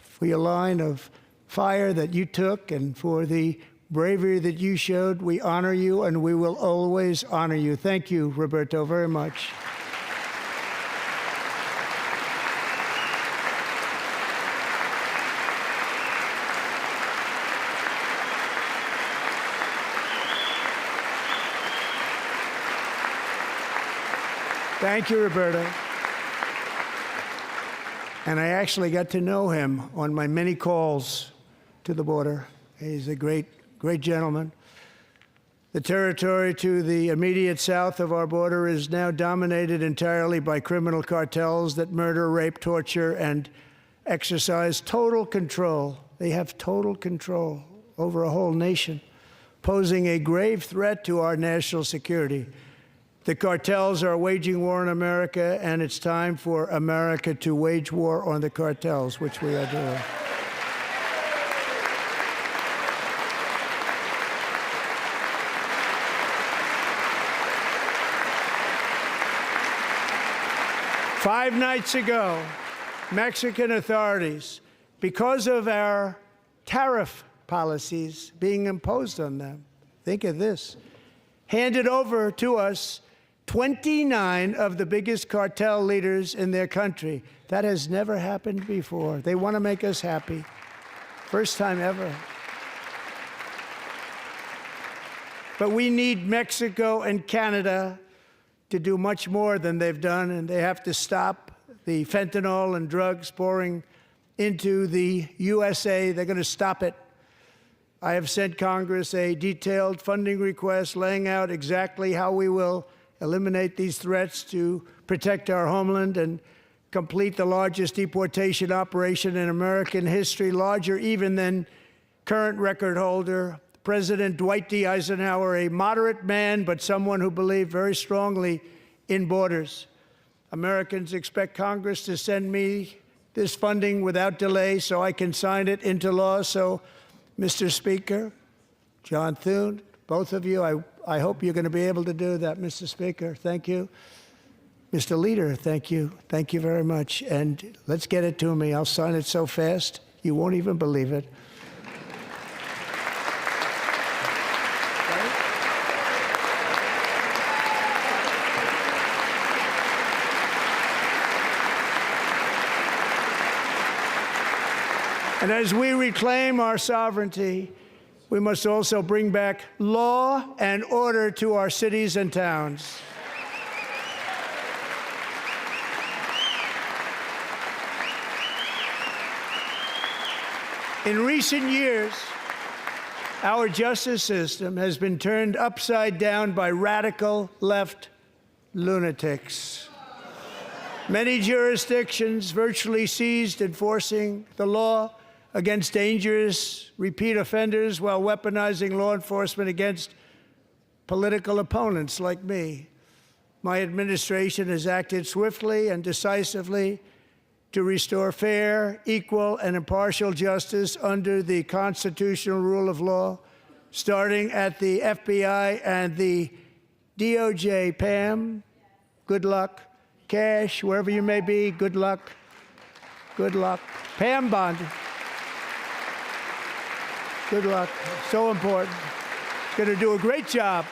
for your line of fire that you took and for the bravery that you showed. We honor you, and we will always honor you. Thank you, Roberto, very much. Thank you, Roberto. And I actually got to know him on my many calls to the border. He's a great gentleman. The territory to the immediate south of our border is now dominated entirely by criminal cartels that murder, rape, torture, and exercise total control. They have total control over a whole nation, posing a grave threat to our national security. The cartels are waging war on America, and it's time for America to wage war on the cartels, which we are doing. Five nights ago, Mexican authorities, because of our tariff policies being imposed on them, think of this, handed over to us 29 of the biggest cartel leaders in their country. That has never happened before. They want to make us happy. First time ever. But we need Mexico and Canada to do much more than they've done, and they have to stop the fentanyl and drugs pouring into the USA. They're going to stop it. I have sent Congress a detailed funding request laying out exactly how we will eliminate these threats to protect our homeland and complete the largest deportation operation in American history, larger even than current record holder, President Dwight D. Eisenhower, a moderate man, but someone who believed very strongly in borders. Americans expect Congress to send me this funding without delay so I can sign it into law. So, Mr. Speaker, John Thune, both of you, I hope you're going to be able to do that, Mr. Speaker. Thank you. Mr. Leader, thank you. Thank you very much. And let's get it to me. I'll sign it so fast, you won't even believe it. And as we reclaim our sovereignty, we must also bring back law and order to our cities and towns. In recent years, our justice system has been turned upside down by radical left lunatics. Many jurisdictions virtually ceased enforcing the law against dangerous repeat offenders while weaponizing law enforcement against political opponents like me. My administration has acted swiftly and decisively to restore fair, equal, and impartial justice under the constitutional rule of law, starting at the FBI and the DOJ. Pam, good luck. Cash, wherever you may be, good luck. Good luck. Pam Bondi. Good luck. So important. Going to do a great job.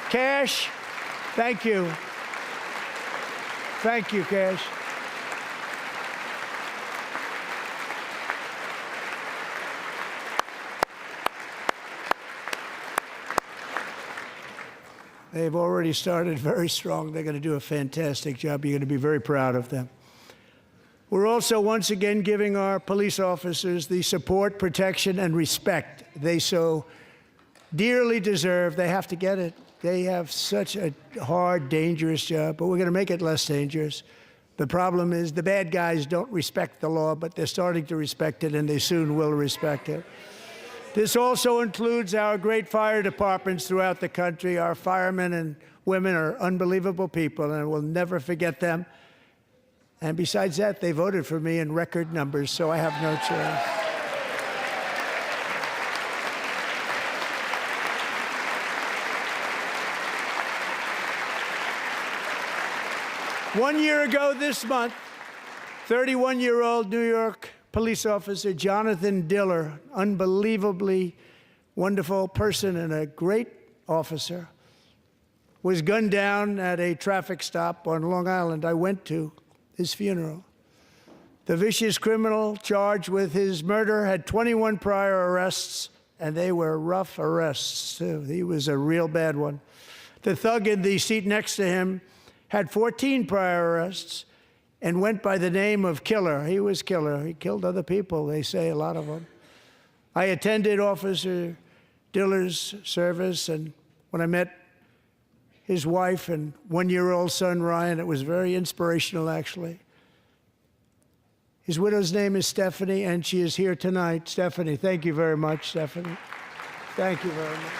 Cash, thank you. Thank you, Cash. They've already started very strong. They're going to do a fantastic job. You're going to be very proud of them. We're also once again giving our police officers the support, protection, and respect they so dearly deserve. They have to get it. They have such a hard, dangerous job, but we're going to make it less dangerous. The problem is the bad guys don't respect the law, but they're starting to respect it, and they soon will respect it. This also includes our great fire departments throughout the country. Our firemen and women are unbelievable people, and we'll never forget them. And besides that, they voted for me in record numbers, so I have no choice. One year ago this month, 31-year-old New York police officer Jonathan Diller, unbelievably wonderful person and a great officer, was gunned down at a traffic stop on Long Island. I went to his funeral. The vicious criminal charged with his murder had 21 prior arrests, and they were rough arrests, too. He was a real bad one. The thug in the seat next to him had 14 prior arrests and went by the name of Killer. He was Killer. He killed other people, they say, a lot of them. I attended Officer Diller's service, and when I met his wife and one-year-old son, Ryan, it was very inspirational, actually. His widow's name is Stephanie, and she is here tonight. Stephanie, thank you very much, Stephanie. Thank you very much.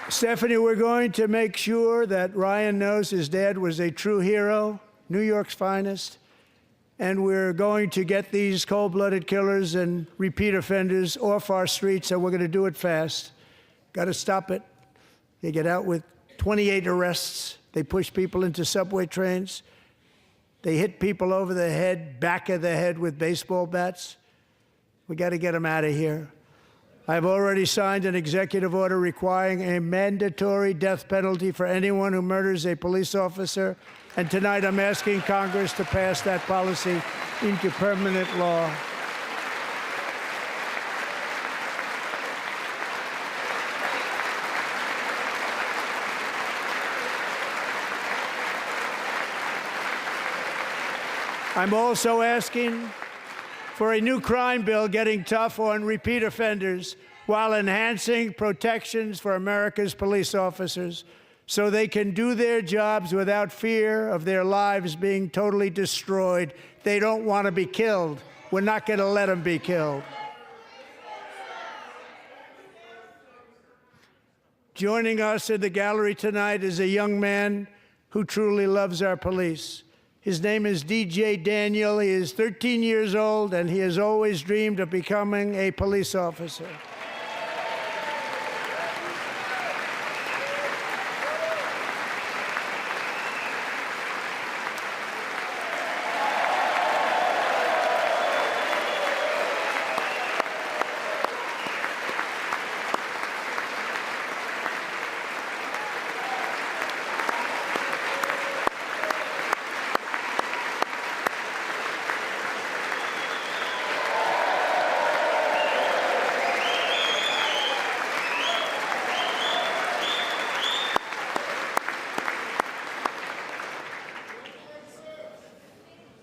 Stephanie, we're going to make sure that Ryan knows his dad was a true hero, New York's finest, and we're going to get these cold-blooded killers and repeat offenders off our streets, and we're going to do it fast. Got to stop it. They get out with 28 arrests. They push people into subway trains. They hit people over the head, back of the head with baseball bats. We got to get them out of here. I've already signed an executive order requiring a mandatory death penalty for anyone who murders a police officer, and tonight I'm asking Congress to pass that policy into permanent law. I'm also asking for a new crime bill getting tough on repeat offenders while enhancing protections for America's police officers so they can do their jobs without fear of their lives being totally destroyed. They don't want to be killed. We're not going to let them be killed. Joining us in the gallery tonight is a young man who truly loves our police. His name is DJ Daniel. He is 13 years old, and he has always dreamed of becoming a police officer.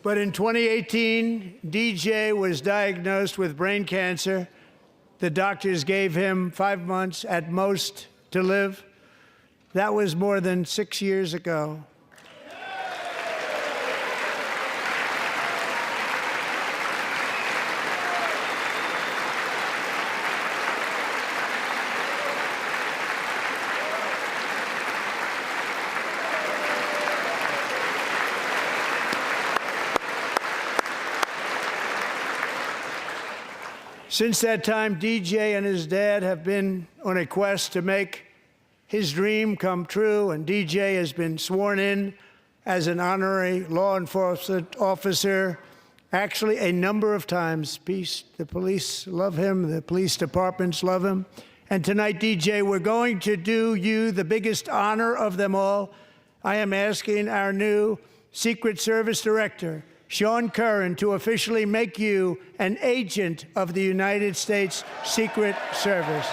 But in 2018, DJ was diagnosed with brain cancer. The doctors gave him 5 months at most to live. That was more than 6 years ago. Since that time, DJ and his dad have been on a quest to make his dream come true, and DJ has been sworn in as an honorary law enforcement officer, actually a number of times. The police love him, the police departments love him. And tonight, DJ, we're going to do you the biggest honor of them all. I am asking our new Secret Service Director, Sean Curran, to officially make you an agent of the United States Secret Service.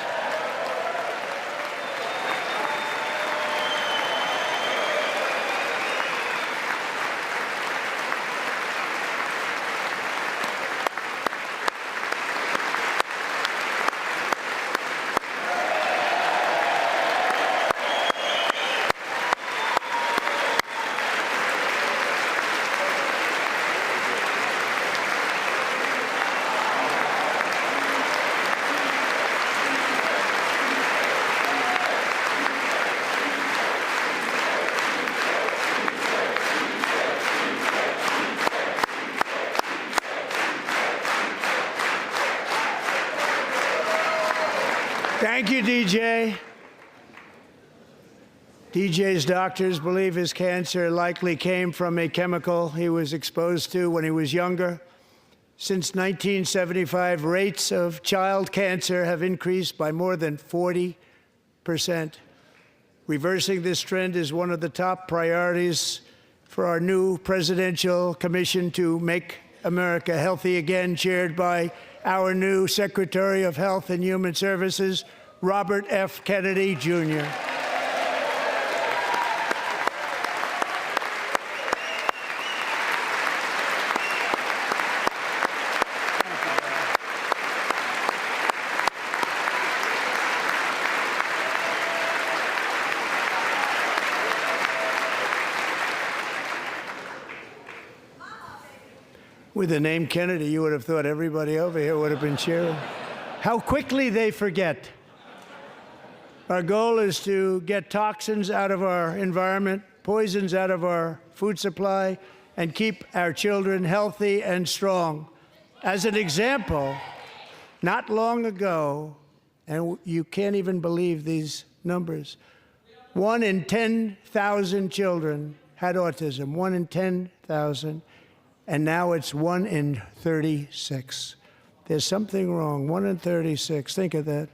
Thank you, DJ. DJ's doctors believe his cancer likely came from a chemical he was exposed to when he was younger. Since 1975, rates of child cancer have increased by more than 40%. Reversing this trend is one of the top priorities for our new presidential commission to make America healthy again, chaired by our new Secretary of Health and Human Services, Robert F. Kennedy, Jr. With the name Kennedy, you would have thought everybody over here would have been cheering. How quickly they forget. Our goal is to get toxins out of our environment, poisons out of our food supply, and keep our children healthy and strong. As an example, not long ago, and you can't even believe these numbers, 1 in 10,000 children had autism, 1 in 10,000. And now it's 1 in 36. There's something wrong, 1 in 36, think of that.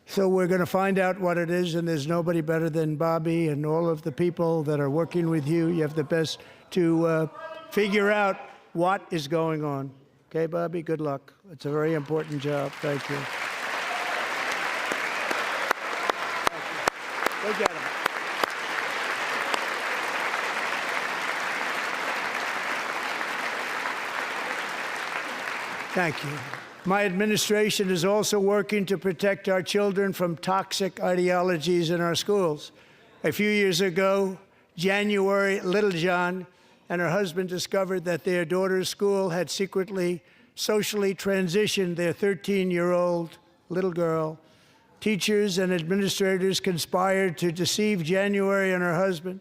So we're gonna find out what it is, and there's nobody better than Bobby and all of the people that are working with you. You have the best to figure out what is going on. Okay, Bobby, good luck. It's a very important job, thank you. Go get him. Thank you. My administration is also working to protect our children from toxic ideologies in our schools. A few years ago, January Littlejohn and her husband discovered that their daughter's school had secretly socially transitioned their 13-year-old little girl. Teachers and administrators conspired to deceive January and her husband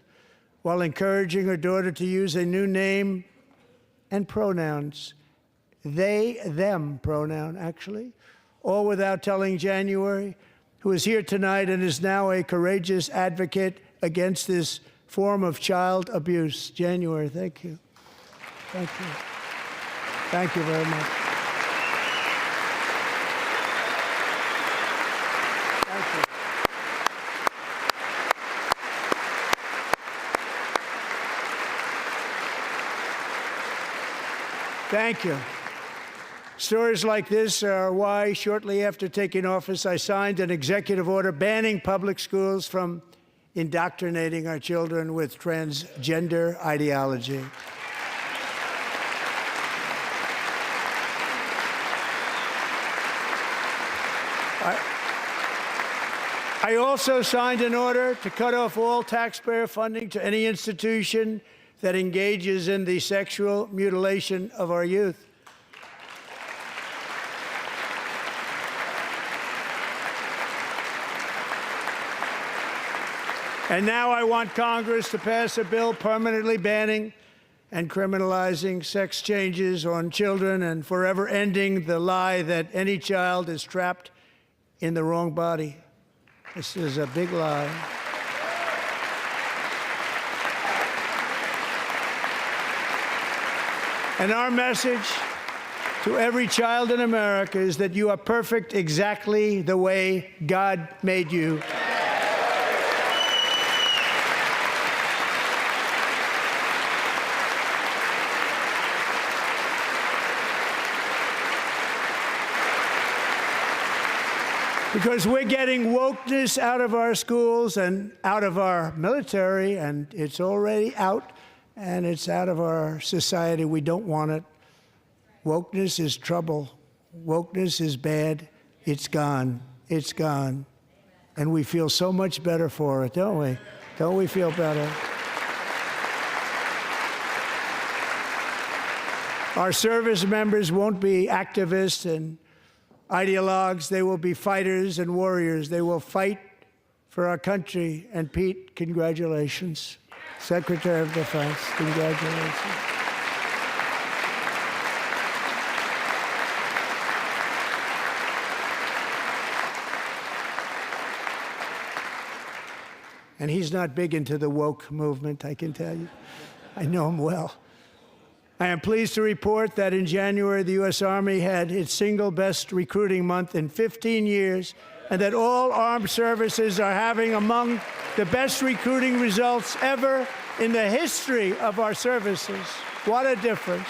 while encouraging her daughter to use a new name and pronouns. They, them pronoun, actually, all without telling January, who is here tonight and is now a courageous advocate against this form of child abuse. January, thank you. Thank you. Thank you very much. Thank you. Thank you. Stories like this are why, shortly after taking office, I signed an executive order banning public schools from indoctrinating our children with transgender ideology. I also signed an order to cut off all taxpayer funding to any institution that engages in the sexual mutilation of our youth. And now I want Congress to pass a bill permanently banning and criminalizing sex changes on children and forever ending the lie that any child is trapped in the wrong body. This is a big lie. And our message to every child in America is that you are perfect exactly the way God made you. Because we're getting wokeness out of our schools and out of our military, and it's already out, and it's out of our society. We don't want it. Wokeness is trouble. Wokeness is bad. It's gone. It's gone. And we feel so much better for it, don't we? Don't we feel better? Our service members won't be activists and ideologues. They will be fighters and warriors. They will fight for our country. And Pete, congratulations. Secretary of Defense, congratulations. And he's not big into the woke movement, I can tell you. I know him well. I am pleased to report that in January, the U.S. Army had its single best recruiting month in 15 years, and that all armed services are having among the best recruiting results ever in the history of our services. What a difference.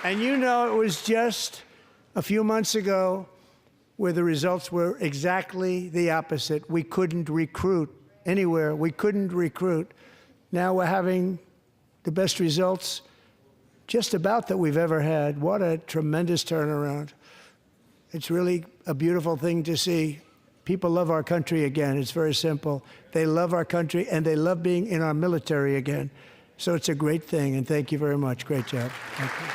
And you know, it was just a few months ago where the results were exactly the opposite. We couldn't recruit anywhere. We couldn't recruit. Now we're having the best results just about that we've ever had. What a tremendous turnaround. It's really a beautiful thing to see. People love our country again. It's very simple. They love our country, and they love being in our military again. So it's a great thing, and thank you very much. Great job. Thank you.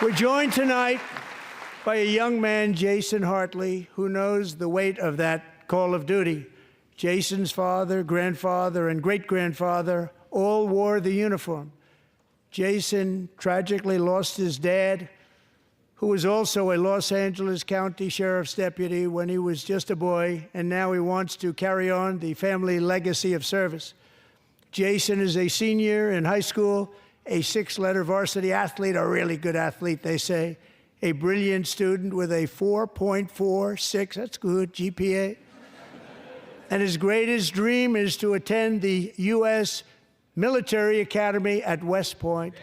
We're joined tonight by a young man, Jason Hartley, who knows the weight of that call of duty. Jason's father, grandfather, and great-grandfather all wore the uniform. Jason tragically lost his dad, who was also a Los Angeles County Sheriff's deputy when he was just a boy, and now he wants to carry on the family legacy of service. Jason is a senior in high school, a six-letter varsity athlete, a really good athlete, they say, a brilliant student with a 4.46, that's good, GPA. And his greatest dream is to attend the U.S. Military Academy at West Point.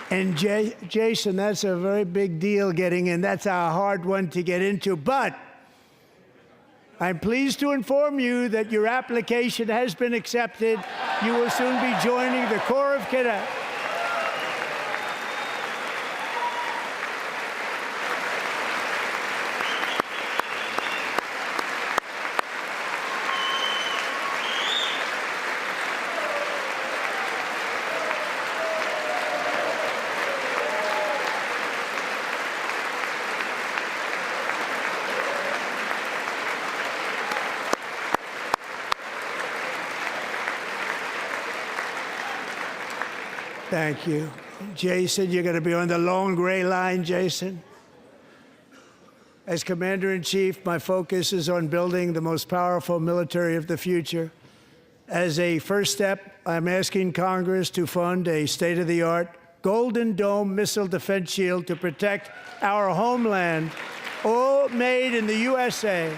And Jason, that's a very big deal getting in. That's a hard one to get into. But I'm pleased to inform you that your application has been accepted. You will soon be joining the Corps of Cadets. Thank you. Jason, you're going to be on the long gray line, Jason. As Commander-in-Chief, my focus is on building the most powerful military of the future. As a first step, I'm asking Congress to fund a state-of-the-art Golden Dome missile defense shield to protect our homeland, all made in the USA.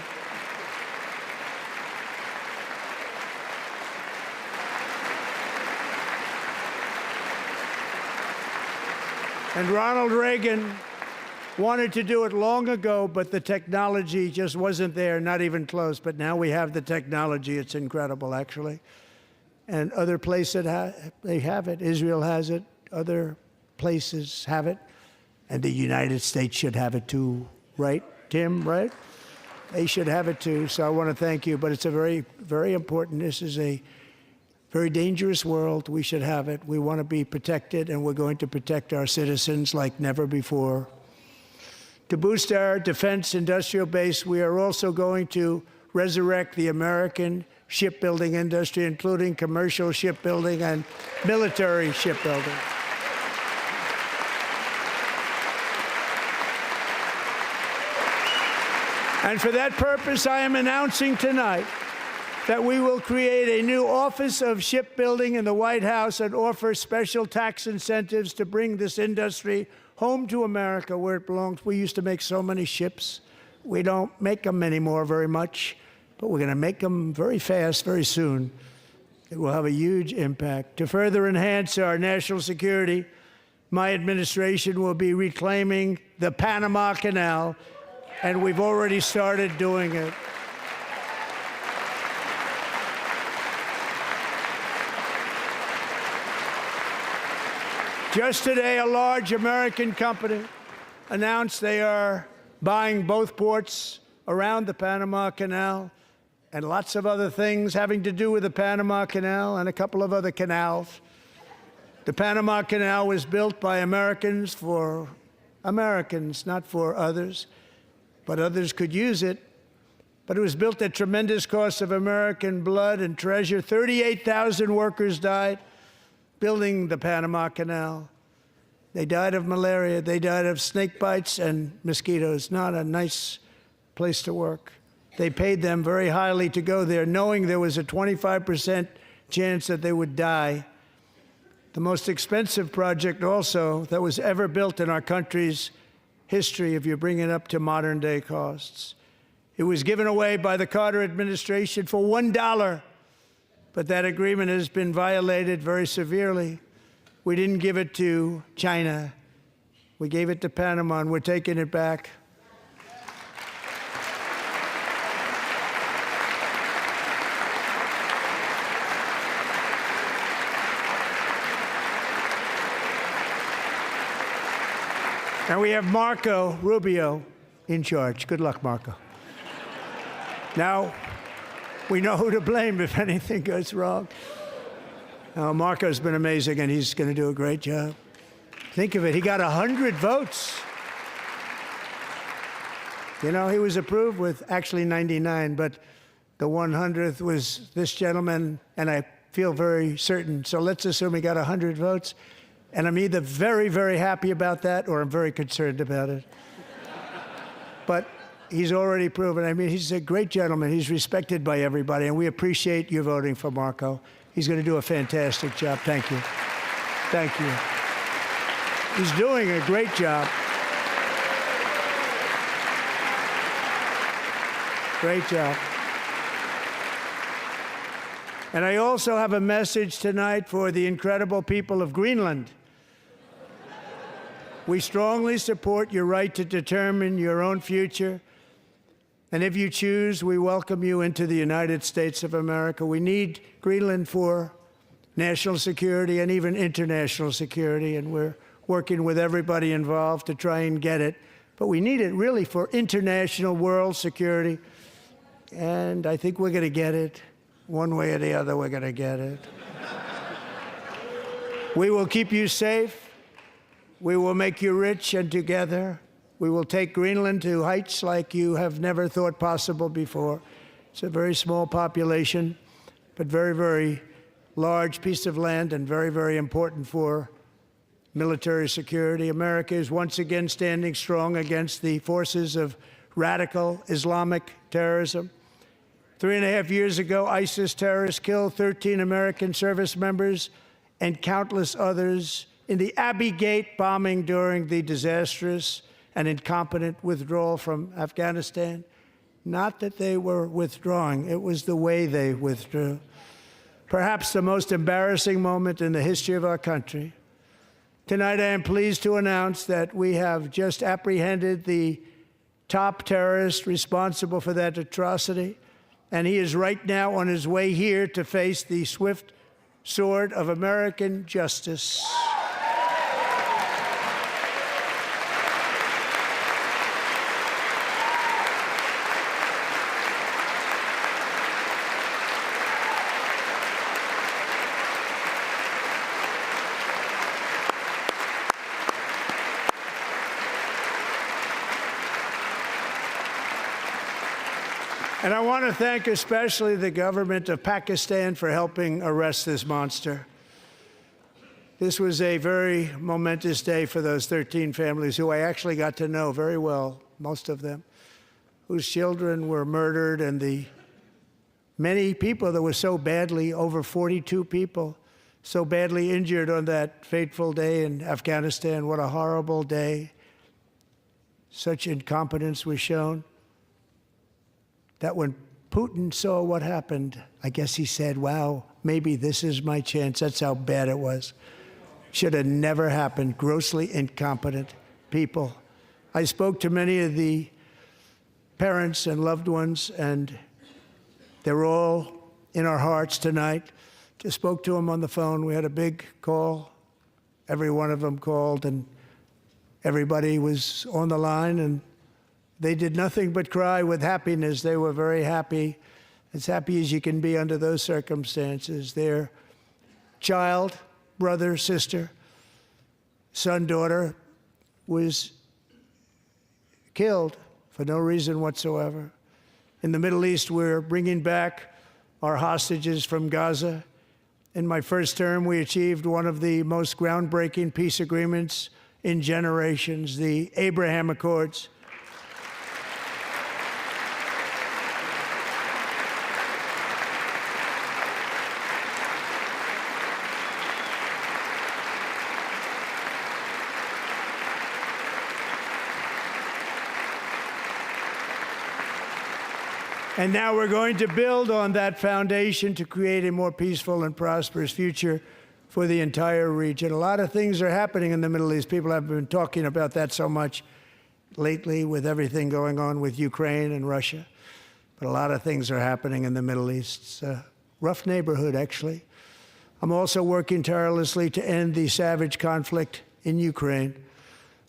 And Ronald Reagan wanted to do it long ago, but the technology just wasn't there, not even close. But now we have the technology. It's incredible, actually. And other places, they have it. Israel has it. Other places have it. And the United States should have it too, right, Tim, right? They should have it too. So I want to thank you. But it's a very, very important. This is a very dangerous world. We should have it. We want to be protected, and we're going to protect our citizens like never before. To boost our defense industrial base, we are also going to resurrect the American shipbuilding industry, including commercial shipbuilding and military shipbuilding. And for that purpose, I am announcing tonight that we will create a new Office of Shipbuilding in the White House and offer special tax incentives to bring this industry home to America where it belongs. We used to make so many ships. We don't make them anymore very much, but we're going to make them very fast, very soon. It will have a huge impact. To further enhance our national security, my administration will be reclaiming the Panama Canal, and we've already started doing it. Just today, a large American company announced they are buying both ports around the Panama Canal and lots of other things having to do with the Panama Canal and a couple of other canals. The Panama Canal was built by Americans for Americans, not for others, but others could use it. But it was built at tremendous cost of American blood and treasure. 38,000 workers died building the Panama Canal. They died of malaria. They died of snake bites and mosquitoes. Not a nice place to work. They paid them very highly to go there, knowing there was a 25% chance that they would die. The most expensive project also that was ever built in our country's history, if you bring it up to modern day costs. It was given away by the Carter administration for $1. But that agreement has been violated very severely. We didn't give it to China. We gave it to Panama, and we're taking it back. And we have Marco Rubio in charge. Good luck, Marco. Now, we know who to blame if anything goes wrong. Marco's been amazing, and he's going to do a great job. Think of it. He got 100 votes. You know, he was approved with actually 99, but the 100th was this gentleman, and I feel very certain. So let's assume he got 100 votes. And I'm either very, very happy about that or I'm very concerned about it. But he's already proven. I mean, he's a great gentleman. He's respected by everybody, and we appreciate you voting for Marco. He's going to do a fantastic job. Thank you. Thank you. He's doing a great job. Great job. And I also have a message tonight for the incredible people of Greenland. We strongly support your right to determine your own future. And if you choose, we welcome you into the United States of America. We need Greenland for national security and even international security, and we're working with everybody involved to try and get it. But we need it really for international world security, and I think we're going to get it. One way or the other, we're going to get it. We will keep you safe. We will make you rich, and together we will take Greenland to heights like you have never thought possible before. It's a very small population, but very, very large piece of land and very, very important for military security. America is once again standing strong against the forces of radical Islamic terrorism. 3.5 years ago, ISIS terrorists killed 13 American service members and countless others in the Abbey Gate bombing during the disastrous and incompetent withdrawal from Afghanistan. Not that they were withdrawing, it was the way they withdrew. Perhaps the most embarrassing moment in the history of our country. Tonight, I am pleased to announce that we have just apprehended the top terrorist responsible for that atrocity, and he is right now on his way here to face the swift sword of American justice. And I want to thank especially the government of Pakistan for helping arrest this monster. This was a very momentous day for those 13 families who I actually got to know very well, most of them, whose children were murdered, and the many people that were so badly, over 42 people, so badly injured on that fateful day in Afghanistan. What a horrible day. Such incompetence was shown that when Putin saw what happened, I guess he said, wow, maybe this is my chance. That's how bad it was. Should have never happened. Grossly incompetent people. I spoke to many of the parents and loved ones, and they're all in our hearts tonight. Just spoke to them on the phone. We had a big call. Every one of them called, and everybody was on the line, and they did nothing but cry with happiness. They were very happy, as happy as you can be under those circumstances. Their child, brother, sister, son, daughter was killed for no reason whatsoever. In the Middle East, we're bringing back our hostages from Gaza. In my first term, we achieved one of the most groundbreaking peace agreements in generations, the Abraham Accords. And now we're going to build on that foundation to create a more peaceful and prosperous future for the entire region. A lot of things are happening in the Middle East. People have been talking about that so much lately with everything going on with Ukraine and Russia. But a lot of things are happening in the Middle East. It's a rough neighborhood, actually. I'm also working tirelessly to end the savage conflict in Ukraine.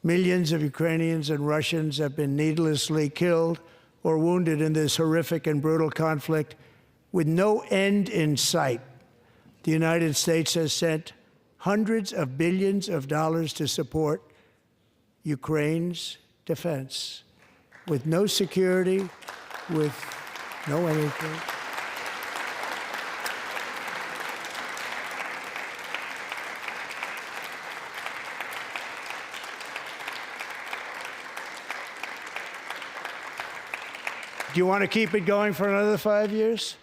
Millions of Ukrainians and Russians have been needlessly killed or wounded in this horrific and brutal conflict with no end in sight. The United States has sent hundreds of billions of dollars to support Ukraine's defense, with no security, with no anything. Do you want to keep it going for another 5 years?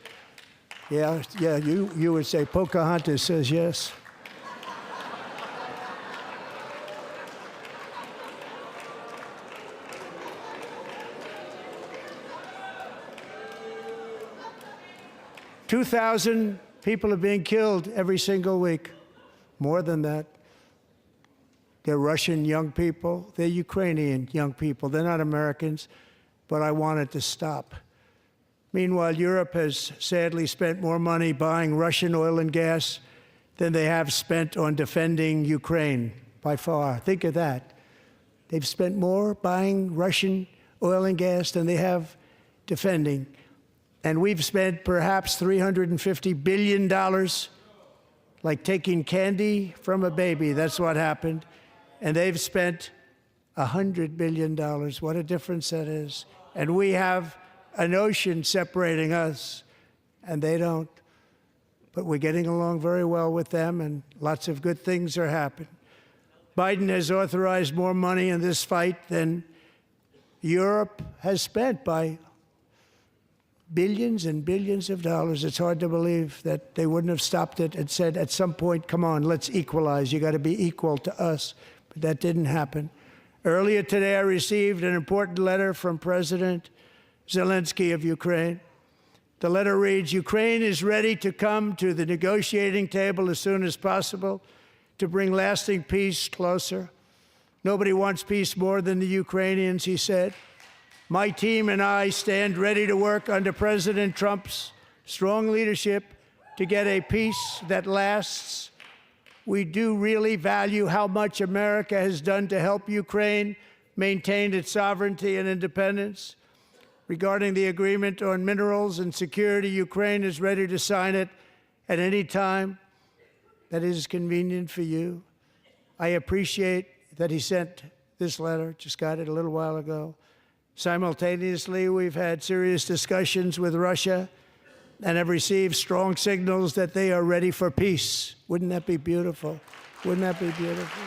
Yeah, you would say Pocahontas says yes. "2,000 people are being killed every single week. More than that. They're Russian young people. They're Ukrainian young people. They're not Americans. But I want it to stop. Meanwhile, Europe has sadly spent more money buying Russian oil and gas than they have spent on defending Ukraine, by far. Think of that. They've spent more buying Russian oil and gas than they have defending. And we've spent perhaps $350 billion, like taking candy from a baby. That's what happened. And they've spent $100 billion. What a difference that is. And we have an ocean separating us, and they don't. But we're getting along very well with them, and lots of good things are happening. Biden has authorized more money in this fight than Europe has spent by billions and billions of dollars. It's hard to believe that they wouldn't have stopped it and said, at some point, come on, let's equalize. You got to be equal to us. But that didn't happen. Earlier today, I received an important letter from President Zelensky of Ukraine. The letter reads, Ukraine is ready to come to the negotiating table as soon as possible to bring lasting peace closer. Nobody wants peace more than the Ukrainians, he said. My team and I stand ready to work under President Trump's strong leadership to get a peace that lasts. We do really value how much America has done to help Ukraine maintain its sovereignty and independence. Regarding the agreement on minerals and security, Ukraine is ready to sign it at any time that is convenient for you. I appreciate that he sent this letter, just got it a little while ago. Simultaneously, we've had serious discussions with Russia and have received strong signals that they are ready for peace. Wouldn't that be beautiful? Wouldn't that be beautiful?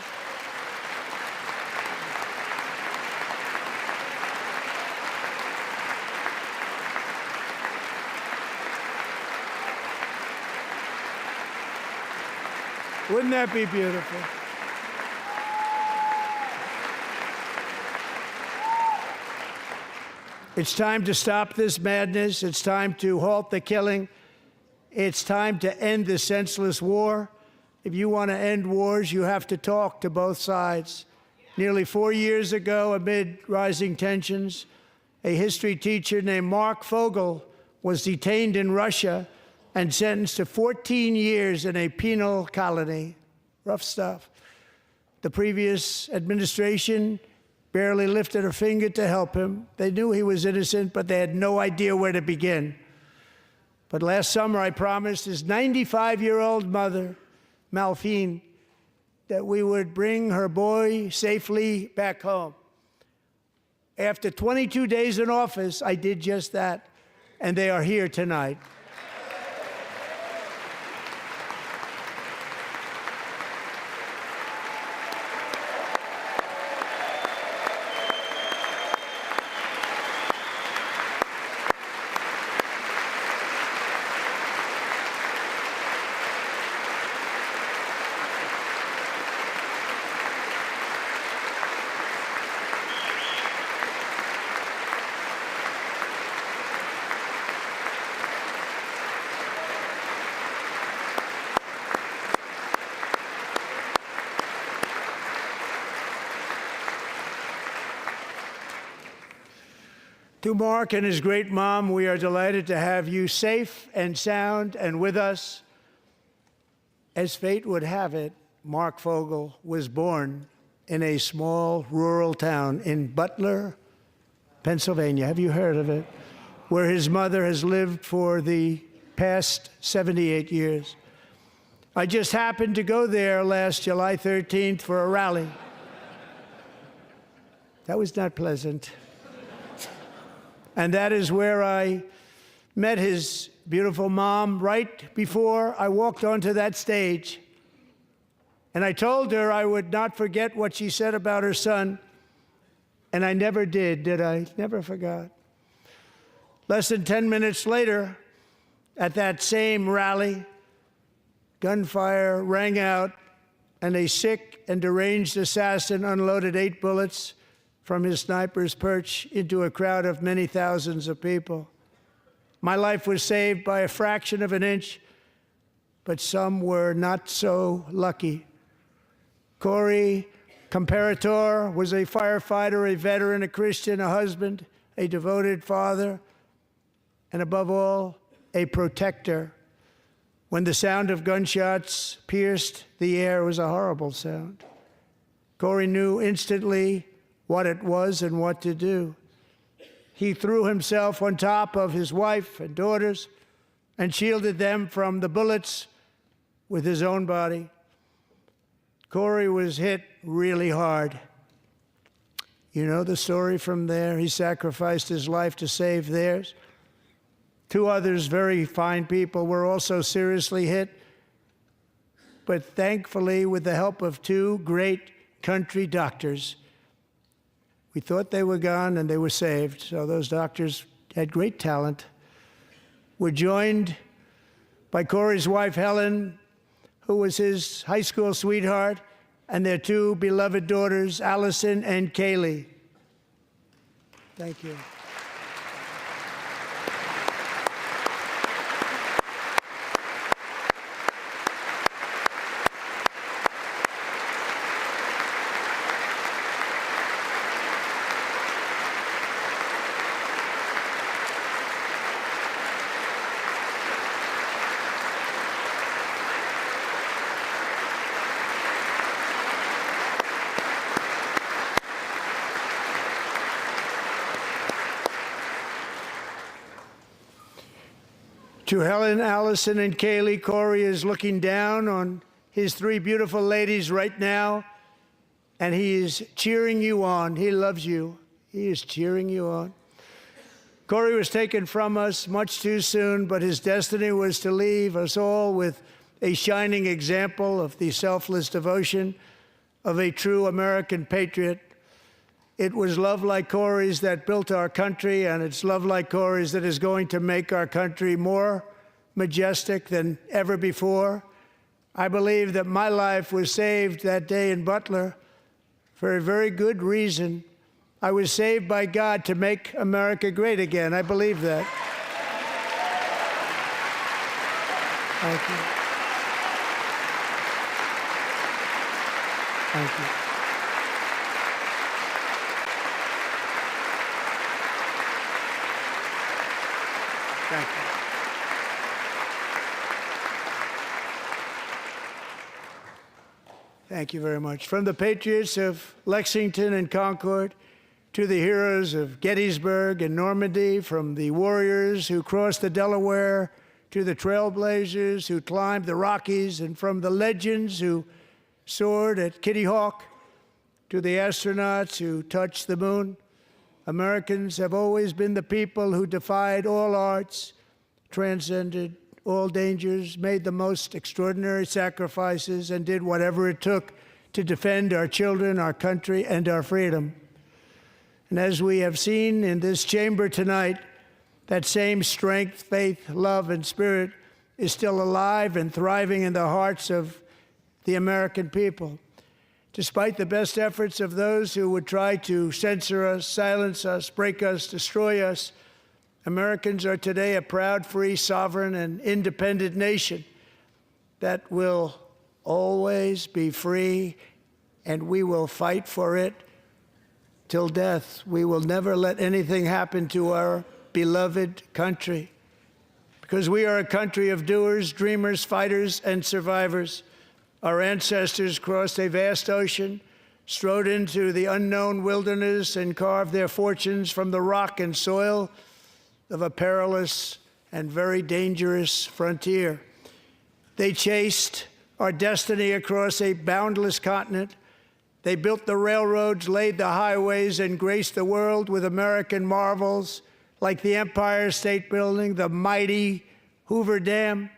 Wouldn't that be beautiful? It's time to stop this madness. It's time to halt the killing. It's time to end this senseless war. If you want to end wars, you have to talk to both sides. Nearly 4 years ago, amid rising tensions, a history teacher named Mark Fogel was detained in Russia and sentenced to 14 years in a penal colony. Rough stuff. The previous administration barely lifted a finger to help him. They knew he was innocent, but they had no idea where to begin. But last summer, I promised his 95-year-old mother, Malphine, that we would bring her boy safely back home. After 22 days in office, I did just that, and they are here tonight. To Mark and his great mom, we are delighted to have you safe and sound and with us. As fate would have it, Mark Fogel was born in a small rural town in Butler, Pennsylvania. Have you heard of it? Where his mother has lived for the past 78 years. I just happened to go there last July 13th for a rally. That was not pleasant. And that is where I met his beautiful mom right before I walked onto that stage. And I told her I would not forget what she said about her son. And I never did I? Never forgot. Less than 10 minutes later, at that same rally, gunfire rang out, and a sick and deranged assassin unloaded 8 bullets from his sniper's perch into a crowd of many thousands of people. My life was saved by a fraction of an inch, but some were not so lucky. Corey Comparator was a firefighter, a veteran, a Christian, a husband, a devoted father, and above all, a protector. When the sound of gunshots pierced the air, it was a horrible sound. Corey knew instantly what it was and what to do. He threw himself on top of his wife and daughters and shielded them from the bullets with his own body. Corey was hit really hard. You know the story from there. He sacrificed his life to save theirs. 2 others, very fine people, were also seriously hit. But thankfully, with the help of 2 great country doctors, we thought they were gone and they were saved. So those doctors had great talent. We're joined by Corey's wife, Helen, who was his high school sweetheart, and their two beloved daughters, Allison and Kaylee. Thank you. To Helen, Allison, and Kaylee, Corey is looking down on his three beautiful ladies right now, and he is cheering you on. He loves you. He is cheering you on. Corey was taken from us much too soon, but his destiny was to leave us all with a shining example of the selfless devotion of a true American patriot. It was love like Corey's that built our country, and it's love like Corey's that is going to make our country more majestic than ever before. I believe that my life was saved that day in Butler for a very good reason. I was saved by God to make America great again. I believe that. Thank you. Thank you. Thank you. Thank you very much. From the patriots of Lexington and Concord to the heroes of Gettysburg and Normandy, from the warriors who crossed the Delaware to the trailblazers who climbed the Rockies, and from the legends who soared at Kitty Hawk to the astronauts who touched the moon, Americans have always been the people who defied all odds, transcended all dangers, made the most extraordinary sacrifices, and did whatever it took to defend our children, our country, and our freedom. And as we have seen in this chamber tonight, that same strength, faith, love, and spirit is still alive and thriving in the hearts of the American people. Despite the best efforts of those who would try to censor us, silence us, break us, destroy us, Americans are today a proud, free, sovereign, and independent nation that will always be free, and we will fight for it till death. We will never let anything happen to our beloved country, because we are a country of doers, dreamers, fighters, and survivors. Our ancestors crossed a vast ocean, strode into the unknown wilderness, and carved their fortunes from the rock and soil of a perilous and very dangerous frontier. They chased our destiny across a boundless continent. They built the railroads, laid the highways, and graced the world with American marvels like the Empire State Building, the mighty Hoover Dam,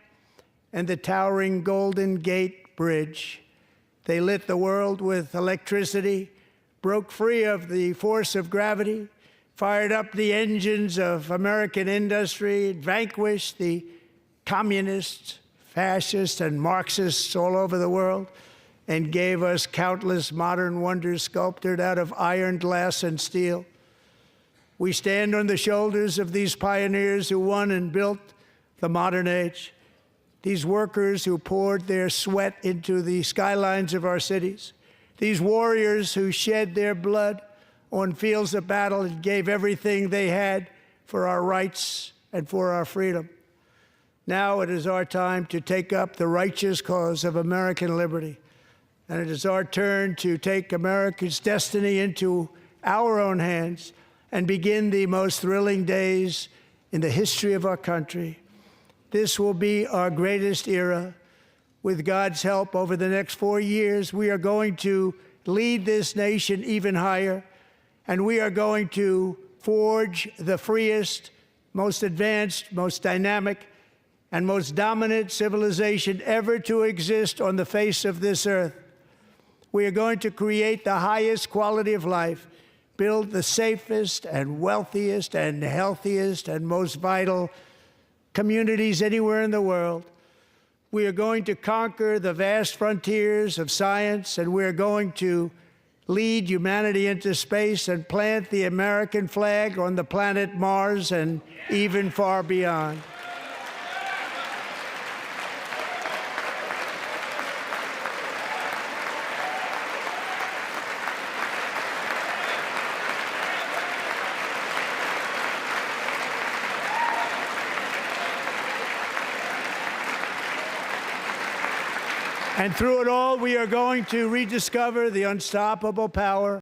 and the towering Golden Gate Bridge. They lit the world with electricity, broke free of the force of gravity, fired up the engines of American industry, vanquished the communists, fascists, and Marxists all over the world, and gave us countless modern wonders sculptured out of iron, glass, and steel. We stand on the shoulders of these pioneers who won and built the modern age. These workers who poured their sweat into the skylines of our cities. These warriors who shed their blood on fields of battle and gave everything they had for our rights and for our freedom. Now it is our time to take up the righteous cause of American liberty. And it is our turn to take America's destiny into our own hands and begin the most thrilling days in the history of our country. This will be our greatest era. With God's help, over the next 4 years, we are going to lead this nation even higher, and we are going to forge the freest, most advanced, most dynamic, and most dominant civilization ever to exist on the face of this earth. We are going to create the highest quality of life, build the safest and wealthiest and healthiest and most vital communities anywhere in the world. We are going to conquer the vast frontiers of science, and we are going to lead humanity into space and plant the American flag on the planet Mars and even far beyond. And through it all, we are going to rediscover the unstoppable power